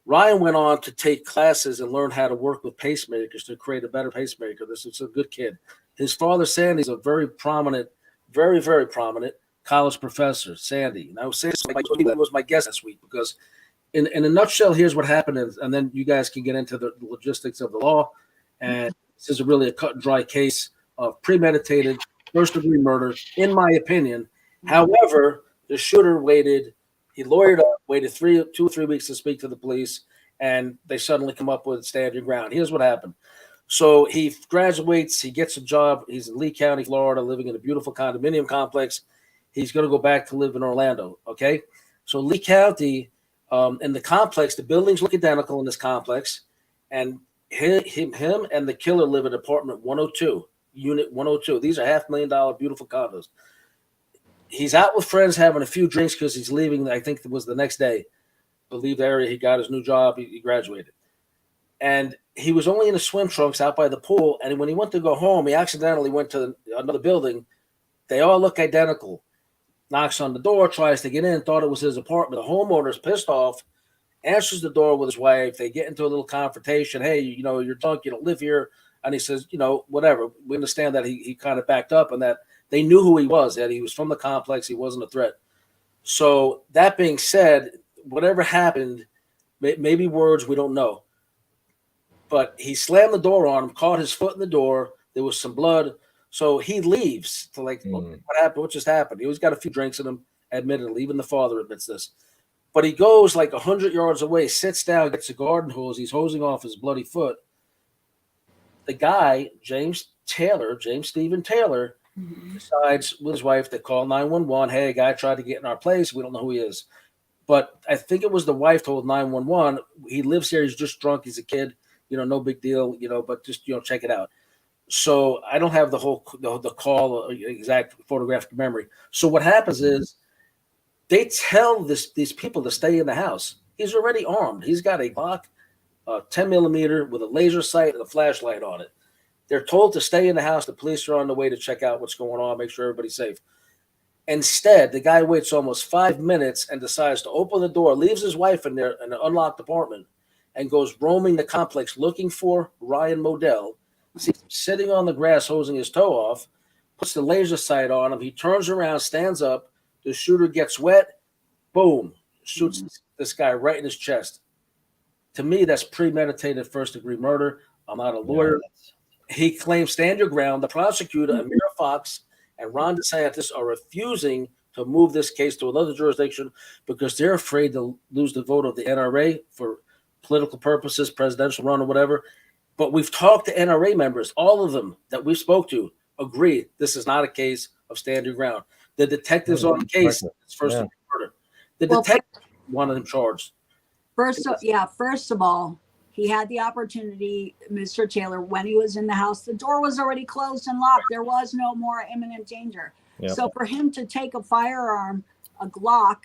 Ryan went on to take classes and learn how to work with pacemakers to create a better pacemaker. This is a good kid. His father, Sandy, is a very prominent, very, very prominent college professor, Sandy. And I was saying that was my guest this week, because in a nutshell, here's what happened, and then you guys can get into the logistics of the law. And this is really a cut and dry case of premeditated first-degree murder, in my opinion. However, the shooter he lawyered up, waited 2 or 3 weeks to speak to the police, and they suddenly come up with stand your ground. Here's what happened. So he graduates, he gets a job. He's in Lee County, Florida, living in a beautiful condominium complex. He's going to go back to live in Orlando, okay? So Lee County, in the complex, the buildings look identical in this complex, and him and the killer live in apartment 102, unit 102. These are $500,000 beautiful condos. He's out with friends having a few drinks because he's leaving. I think it was the next day. To leave the area, he got his new job. He graduated. And he was only in his swim trunks out by the pool. And when he went to go home, he accidentally went to another building. They all look identical. knocks on the door, tries to get in, thought it was his apartment. The homeowner's pissed off, answers the door with his wife. They get into a little confrontation. Hey, you're drunk, you don't live here. And he says, whatever. We understand that he kind of backed up and that they knew who he was, that he was from the complex. He wasn't a threat. So that being said, whatever happened, maybe words, we don't know. But he slammed the door on him, caught his foot in the door. There was some blood. So he leaves to what happened? What just happened? He always got a few drinks in him, admittedly. Even the father admits this. But he goes like 100 yards away, sits down, gets a garden hose. He's hosing off his bloody foot. The guy, James Stephen Taylor, decides with his wife to call 911. Hey, a guy tried to get in our place. We don't know who he is. But I think it was the wife told 911. He lives here. He's just drunk. He's a kid. No big deal, but just, check it out. So I don't have the call exact photographic memory. So what happens is they tell these people to stay in the house. He's already armed. He's got a Glock 10 millimeter with a laser sight and a flashlight on it. They're told to stay in the house. The police are on the way to check out what's going on, make sure everybody's safe. Instead, the guy waits almost 5 minutes and decides to open the door, leaves his wife in there in an unlocked apartment, and goes roaming the complex looking for Ryan Modell. Sees him sitting on the grass, hosing his toe off, puts the laser sight on him. He turns around, stands up. The shooter gets wet. Boom. Shoots this guy right in his chest. To me, that's premeditated first-degree murder. I'm not a lawyer. He claims stand your ground. The prosecutor, Amir Fox, and Ron DeSantis are refusing to move this case to another jurisdiction because they're afraid to lose the vote of the NRA for political purposes, presidential run or whatever. But we've talked to NRA members. All of them that we spoke to agree this is not a case of stand your ground. The detectives on the case, it's first-degree murder. The detective wanted him charged. First of all, he had the opportunity, Mr. Taylor, when he was in the house, the door was already closed and locked. There was no more imminent danger. Yep. So for him to take a firearm, a Glock,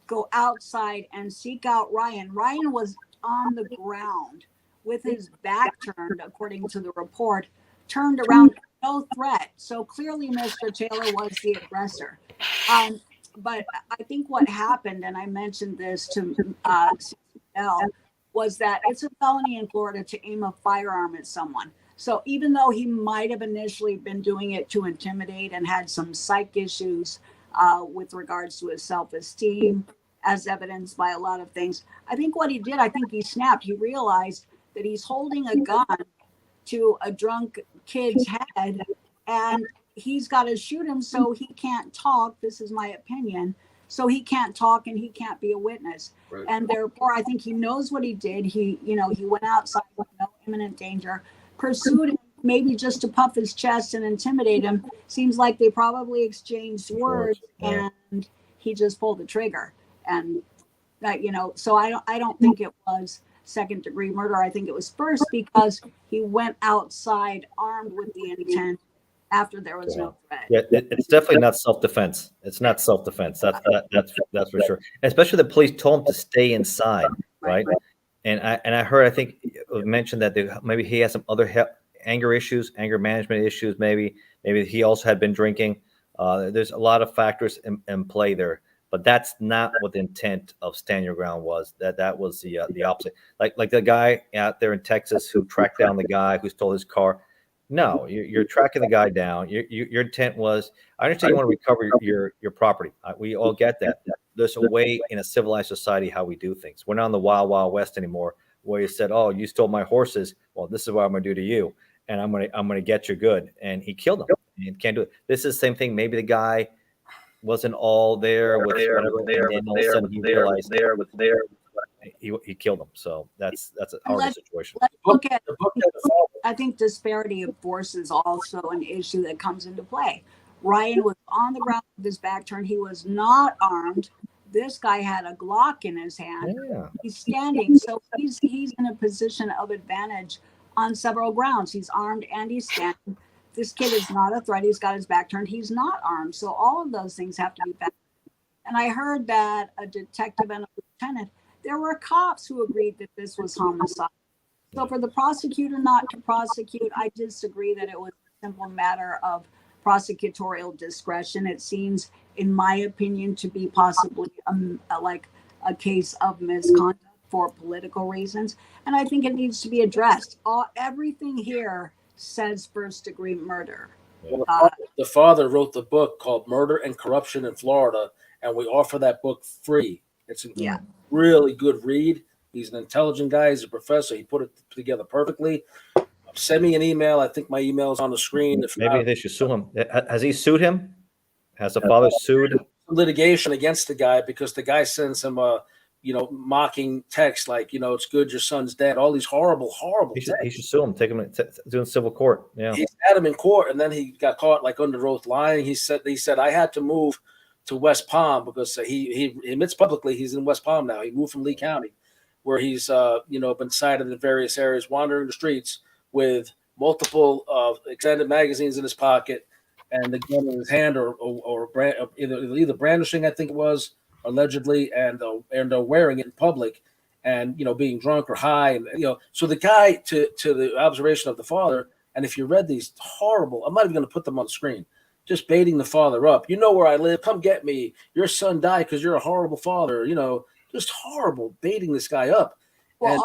go outside and seek out Ryan was on the ground with his back turned, according to the report, turned around, no threat. So clearly Mr. Taylor was the aggressor. But I think what happened, and I mentioned this to CL, was that it's a felony in Florida to aim a firearm at someone. So even though he might have initially been doing it to intimidate and had some psych issues with regards to his self-esteem, as evidenced by a lot of things, I think what he did, he snapped. He realized that he's holding a gun to a drunk kid's head and he's got to shoot him so he can't talk. This is my opinion. So he can't talk and he can't be a witness. Right. And therefore, I think he knows what he did. He went outside with no imminent danger, pursued him maybe just to puff his chest and intimidate him. Seems like they probably exchanged words and he just pulled the trigger. And that, so I don't think it was second-degree murder. I think it was first because he went outside armed with the intent after there was no threat. Yeah, it's definitely not self-defense. It's not self-defense. That's for sure. Especially the police told him to stay inside, right? And I heard, I think it mentioned that maybe he has some other anger management issues. Maybe he also had been drinking. There's a lot of factors in play there. But that's not what the intent of stand your ground was. That was the opposite. Like the guy out there in Texas who tracked down the guy who stole his car. No, you're tracking the guy down. Your intent was, I understand you want to recover your property. We all get that. There's a way in a civilized society how we do things. We're not in the wild, wild west anymore, where you said, "Oh, you stole my horses. Well, this is what I'm going to do to you, and I'm going to get you good." And he killed him. He can't do it. This is the same thing. Maybe the guy wasn't all there with whatever, and then all of a sudden he realized he killed him. So that's a hard situation. Let's look at, I think disparity of force is also an issue that comes into play. Ryan was on the ground with his back turned. He was not armed. This guy had a Glock in his hand. Yeah. He's standing. So he's in a position of advantage on several grounds. He's armed and he's standing. This kid is not a threat. He's got his back turned. He's not armed. So all of those things have to be factored. And I heard that a detective and a lieutenant, there were cops who agreed that this was homicide. So for the prosecutor not to prosecute, I disagree that it was a simple matter of prosecutorial discretion. It seems, in my opinion, to be possibly like a case of misconduct for political reasons. And I think it needs to be addressed. Everything here says first-degree murder. Well, the father wrote the book called Murder and Corruption in Florida, and we offer that book free. It's a really good read. He's an intelligent guy. He's a professor. He put it together perfectly. Send me an email. I think my email is on the screen. Maybe they should sue him. Has he sued him? Has the father sued? Litigation against the guy because the guy sends him a, mocking text like, it's good your son's dead. All these horrible texts. He should sue him. Take him to a civil court. Yeah. He had him in court, and then he got caught like under oath lying. He said I had to move to West Palm because he admits publicly he's in West Palm now. He moved from Lee County, where he's been cited in various areas, wandering the streets with multiple extended magazines in his pocket and the gun in his hand, or either brandishing, I think it was, allegedly, and wearing it in public, and being drunk or high, and so the guy, to the observation of the father, and if you read these horrible, I'm not even going to put them on the screen, just baiting the father up. Where I live, come get me. Your son died because you're a horrible father. Just horrible, baiting this guy up. Well,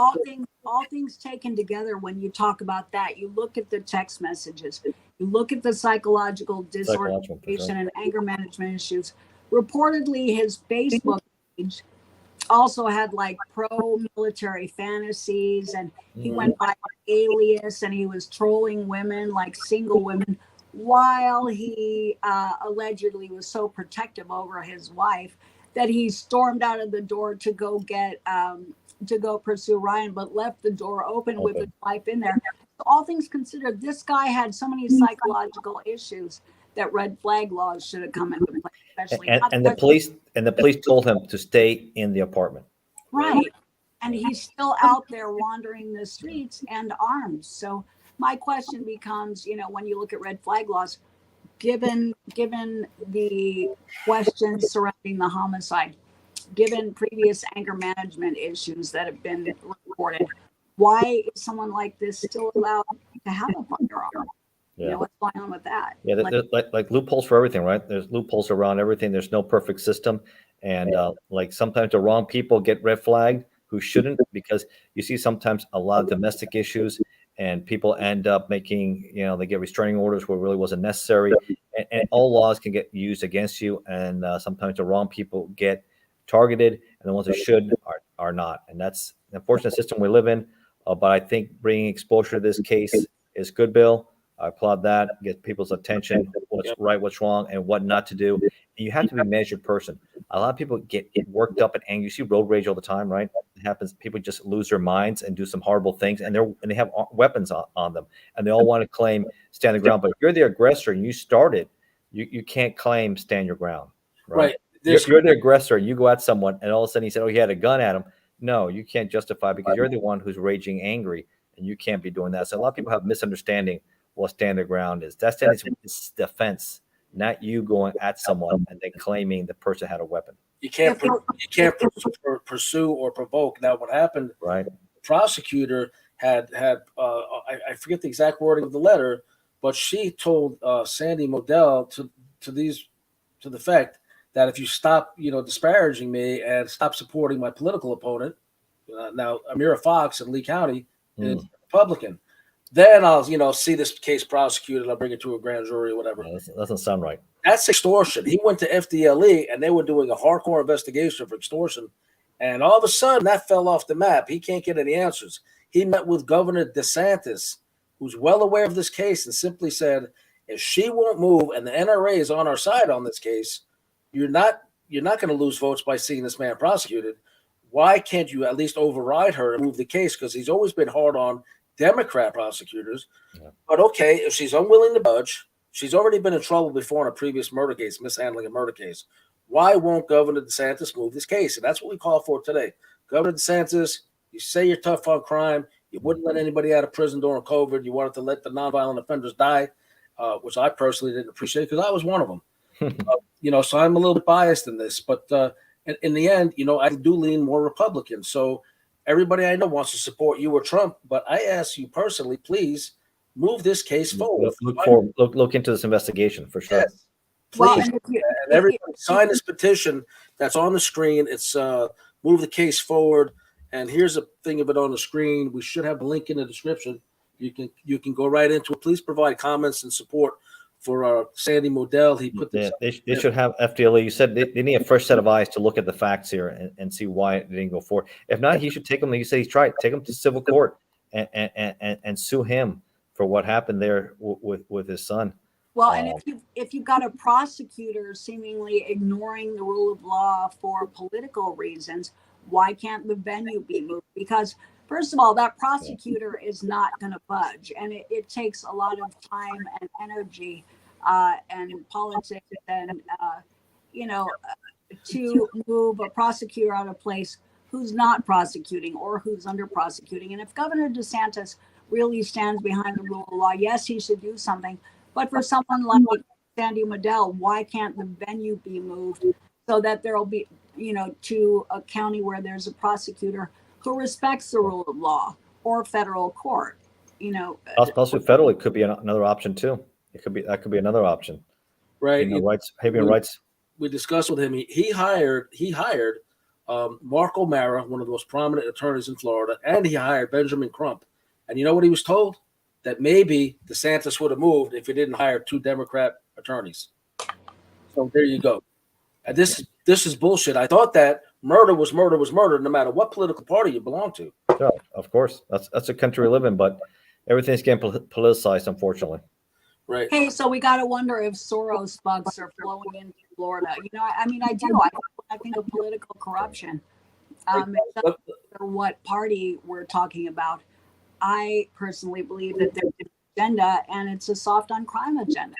all things taken together, when you talk about that, you look at the text messages, you look at the psychological disorganization and anger management issues. Reportedly, his Facebook page also had like pro-military fantasies, and he went by an alias, and he was trolling women, like single women, while he allegedly was so protective over his wife that he stormed out of the door to go pursue Ryan, but left the door open with his wife in there. So all things considered, this guy had so many psychological issues that red flag laws should have come into play. Especially and the police told him to stay in the apartment. Right. And he's still out there wandering the streets and armed. So my question becomes, when you look at red flag laws, given the questions surrounding the homicide, given previous anger management issues that have been reported, why is someone like this still allowed to have a firearm? Yeah. What's going on with that? Yeah, there's like loopholes for everything, right? There's loopholes around everything. There's no perfect system. And like sometimes the wrong people get red flagged who shouldn't, because you see sometimes a lot of domestic issues and people end up making, they get restraining orders where it really wasn't necessary. And all laws can get used against you. And sometimes the wrong people get targeted, and the ones that should are not. And that's the unfortunate system we live in. But I think bringing exposure to this case is good, Bill. I applaud that. Get people's attention, what's right, what's wrong, and what not to do. And you have to be a measured person. A lot of people get worked up and angry. You see road rage all the time, right? It happens. People just lose their minds and do some horrible things, and they have weapons on them, and they all want to claim stand the ground. But if you're the aggressor and you started, you can't claim stand your ground, right? You're the aggressor. You go at someone, and all of a sudden he said, "Oh, he had a gun at him." No, you can't justify, because you're the one who's raging angry, and you can't be doing that. So a lot of people have misunderstanding what stand their ground is. That standing is defense, not you going at someone and then claiming the person had a weapon. You can't pursue or provoke. Now, what happened? Right. The prosecutor had I forget the exact wording of the letter, but she told Sandy Modell to the effect that if you stop, disparaging me and stop supporting my political opponent, now Amira Fox in Lee County is Republican, then I'll, see this case prosecuted. I'll bring it to a grand jury or whatever. That doesn't sound right. That's extortion. He went to FDLE, and they were doing a hardcore investigation for extortion. And all of a sudden, that fell off the map. He can't get any answers. He met with Governor DeSantis, who's well aware of this case, and simply said, if she won't move and the NRA is on our side on this case, you're not going to lose votes by seeing this man prosecuted. Why can't you at least override her and move the case? Because he's always been hard on Democrat prosecutors. Yeah. But okay, if she's unwilling to budge, she's already been in trouble before in a previous murder case, mishandling a murder case. Why won't Governor DeSantis move this case? And that's what we call for today. Governor DeSantis, you say you're tough on crime. You wouldn't let anybody out of prison during COVID. You wanted to let the nonviolent offenders die, which I personally didn't appreciate because I was one of them. So I'm a little bit biased in this. But in the end, I do lean more Republican. So everybody I know wants to support you or Trump. But I ask you personally, please move this case forward. Look into this investigation for sure. Yes. Well, Please, and everybody sign this petition that's on the screen. It's move the case forward. And here's a thing of it on the screen. We should have a link in the description. You can go right into it. Please provide comments and support for Sandy Modell. He put this. Yeah, they should have FDLE. You said they need a fresh set of eyes to look at the facts here and see why it didn't go forward. If not, he should take them. You say he's tried. Take him to civil court and sue him for what happened there with his son. Well, and if you've got a prosecutor seemingly ignoring the rule of law for political reasons, why can't the venue be moved? Because first of all, that prosecutor is not going to budge, and it takes a lot of time and energy and politics and to move a prosecutor out of place who's not prosecuting or who's under prosecuting. And if Governor DeSantis really stands behind the rule of law, yes, he should do something. But for someone like Sandy Modell, why can't the venue be moved so that there'll be, to a county where there's a prosecutor who respects the rule of law, or federal court, Also, federal, it could be another option too. That could be another option. Right. Habeas rights. We discussed with him. He hired Marco Mara, one of the most prominent attorneys in Florida, and he hired Benjamin Crump. And you know what he was told? That maybe DeSantis would have moved if he didn't hire 2 Democrat attorneys. So there you go. And this is bullshit. I thought that murder was murder, no matter what political party you belong to. Yeah, of course. That's the country we live in, but everything's getting politicized, unfortunately. Right. Hey, so we got to wonder if Soros bucks are flowing into Florida. I do. I think of political corruption. What party we're talking about. I personally believe that there's an agenda, and it's a soft on crime agenda.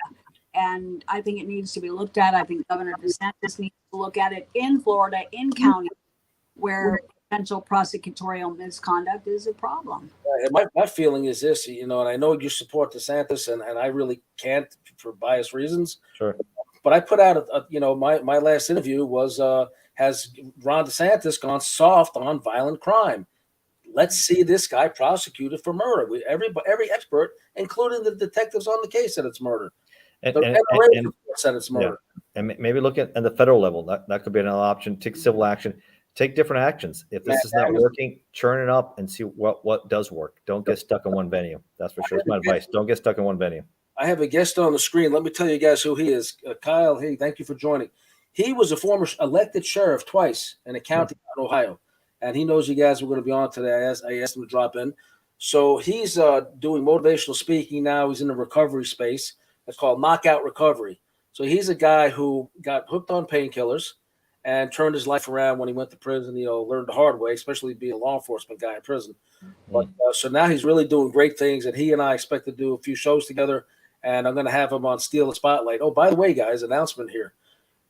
And I think it needs to be looked at. I think Governor DeSantis needs to look at it in Florida, in counties where potential prosecutorial misconduct is a problem. Right. My feeling is this, and I know you support DeSantis, and I really can't for biased reasons. Sure. But I put out, my last interview was, has Ron DeSantis gone soft on violent crime? Let's see this guy prosecuted for murder. Every expert, including the detectives on the case, said it's murder. And said it's murder. Yeah. And maybe look at the federal level. That could be another option. Take civil action. Take different actions. If this is not working, churn it up and see what does work. Don't get stuck in one venue. That's for sure. That's my advice. Don't get stuck in one venue. I have a guest on the screen. Let me tell you guys who he is. Kyle, hey, thank you for joining. He was a former elected sheriff twice in a county in Ohio. And he knows you guys were going to be on today. I asked him to drop in. So he's doing motivational speaking now. He's in the recovery space. It's called Knockout Recovery. So he's a guy who got hooked on painkillers and turned his life around when he went to prison. Learned the hard way, especially being a law enforcement guy in prison. But so now he's really doing great things. And he and I expect to do a few shows together. And I'm going to have him on Steal the Spotlight. Oh, by the way, guys, announcement here.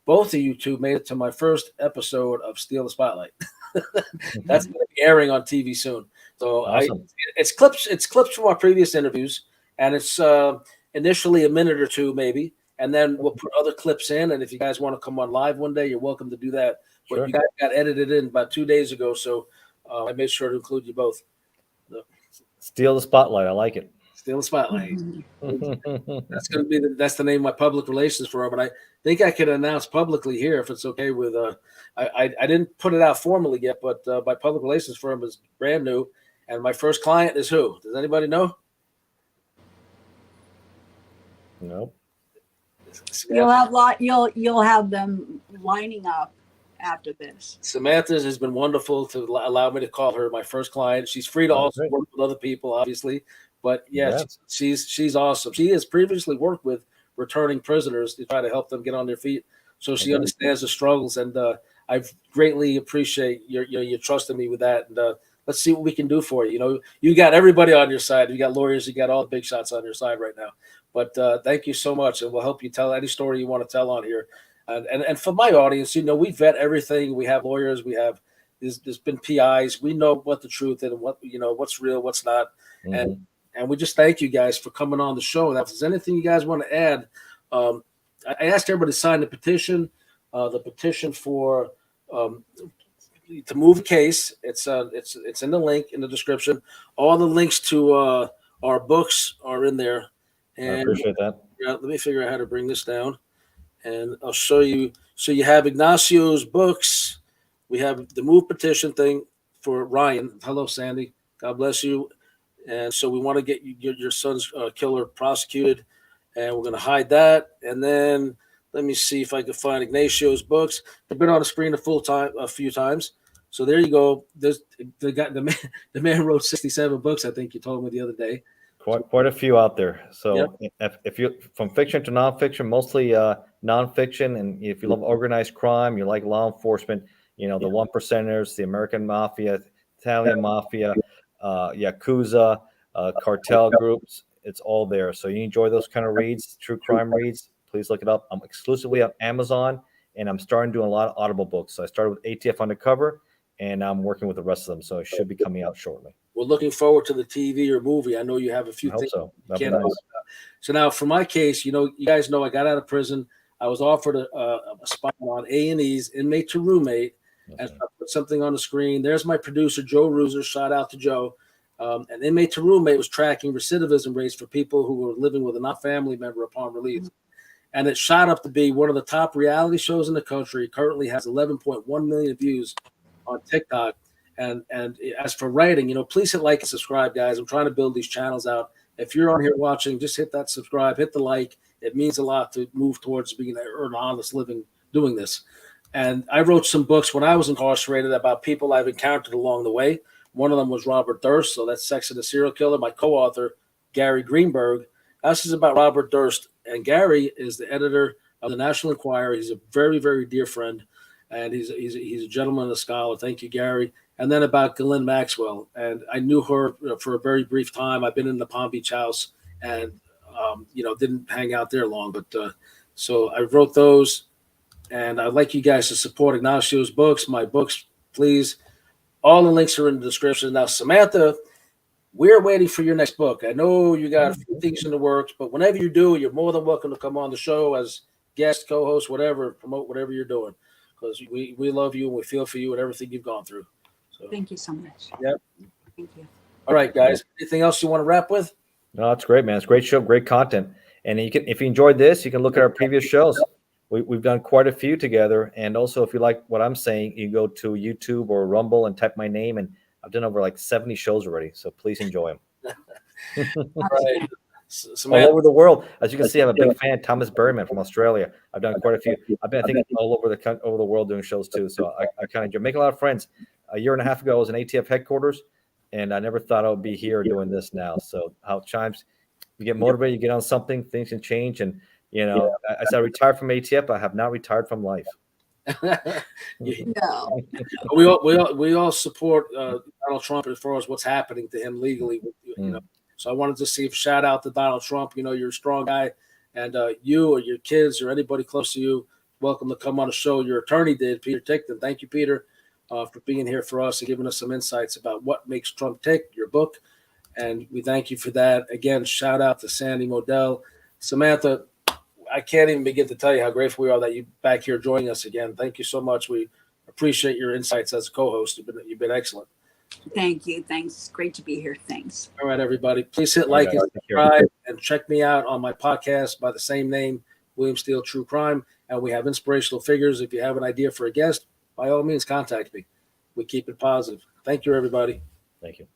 Both of you two made it to my first episode of Steal the Spotlight. That's going to be airing on TV soon. So awesome. It's clips from our previous interviews, and it's initially a minute or two maybe, and then we'll put other clips in. And if you guys want to come on live one day, you're welcome to do that. But sure. You guys got edited in about 2 days ago, so I made sure to include you both. So, Steal the Spotlight. I like it. Steal the Spotlight. That's going to be that's the name of my public relations firm, and I think I can announce publicly here if it's okay with. I didn't put it out formally yet, but my public relations firm is brand new, and my first client is who? Does anybody know? Nope. You'll have them lining up after this. Samantha has been wonderful to allow me to call her my first client. She's free to also work with other people, obviously. But she's awesome. She has previously worked with returning prisoners to try to help them get on their feet. So she understands the struggles, and I greatly appreciate your trusting me with that. And let's see what we can do for you. You got everybody on your side. You got lawyers. You got all the big shots on your side right now. But thank you so much, and we'll help you tell any story you want to tell on here. And for my audience, we vet everything. We have lawyers. We have there's been PIs. We know what the truth is and what's real, what's not, And we just thank you guys for coming on the show. If there's anything you guys want to add, I asked everybody to sign the petition for to move the case. It's in the link in the description. All the links to our books are in there. I And appreciate that. let me figure out how to bring this down, and I'll show you. So you have Ignacio's books. We have the move petition thing for Ryan. Hello, Sandy. God bless you. And so we want to get your son's killer prosecuted, and we're going to hide that. And then let me see if I can find Ignacio's books. They've been on the screen a few times. So there you go. There's the man wrote 67 books. I think you told me the other day. Quite a few out there. So Yep. if you from fiction to nonfiction, mostly nonfiction, and if you love organized crime, you like law enforcement, the one percenters, the American mafia, Italian mafia, Yakuza, cartel groups, it's all there. So you enjoy those kind of reads, true crime reads, please look it up. I'm exclusively on Amazon, and I'm starting doing a lot of Audible books. So I started with ATF Undercover, and I'm working with the rest of them. So it should be coming out shortly. We're looking forward to the TV or movie. I know you have a few things. So That'd be nice. So now, for my case, you guys know I got out of prison. I was offered a spot on A&E's Inmate to Roommate, and I put something on the screen. There's my producer, Joe Ruzer. Shout out to Joe. An Inmate to Roommate was tracking recidivism rates for people who were living with a not family member upon release. And it shot up to be one of the top reality shows in the country. It currently has 11.1 million views on TikTok. And as for writing, please hit like and subscribe, guys. I'm trying to build these channels out. If you're on here watching, just hit that subscribe, hit the like. It means a lot to move towards being an honest living doing this. And I wrote some books when I was incarcerated about people I've encountered along the way. One of them was Robert Durst, so that's Sex and the Serial Killer. My co-author, Gary Greenberg. This is about Robert Durst. And Gary is the editor of the National Enquirer. He's a very, very dear friend, and he's a gentleman and a scholar. Thank you, Gary. And then about Ghislaine Maxwell. And I knew her for a very brief time. I've been in the Palm Beach house and, didn't hang out there long. But so I wrote those. And I'd like you guys to support Ignacio's books, my books, please. All the links are in the description. Now, Samantha, we're waiting for your next book. I know you got a few things in the works, but whenever you do, you're more than welcome to come on the show as guest, co-host, whatever, promote whatever you're doing. Because we love you and we feel for you and everything you've gone through. So, thank you so much. Yep. Thank you. All right, guys. Anything else you want to wrap with? No, that's great, man. It's a great show, great content. And if you enjoyed this, you can look at our previous shows. We've done quite a few together. And also, if you like what I'm saying, you go to YouTube or Rumble and type my name. And I've done over like 70 shows already. So please enjoy them. All right. All over the world. As you can see, I'm a big fan. Thomas Berryman from Australia. I've done quite a few. I've been, I think, all over the world doing shows too. So I kind of enjoy making a lot of friends. A year and a half ago, I was in ATF headquarters, and I never thought I would be here doing this now. So how times you get motivated, you get on something, things can change. And as I retired from ATF, I have not retired from life. No. we all support Donald Trump as far as what's happening to him legally. So I wanted to see if shout out to Donald Trump. You're a strong guy, and you or your kids or anybody close to you, welcome to come on the show. Your attorney did, Peter Tickton. Thank you, Peter, for being here for us and giving us some insights about what makes Trump tick. Your book, and we thank you for that. Again, shout out to Sandy Modell, Samantha. I can't even begin to tell you how grateful we are that you're back here joining us again. Thank you so much. We appreciate your insights as a co-host. You've been excellent. Thank you. Thanks. Great to be here. Thanks. All right, everybody. Please hit like and subscribe and check me out on my podcast by the same name, William Steele True Crime. And we have inspirational figures. If you have an idea for a guest, by all means, contact me. We keep it positive. Thank you, everybody. Thank you.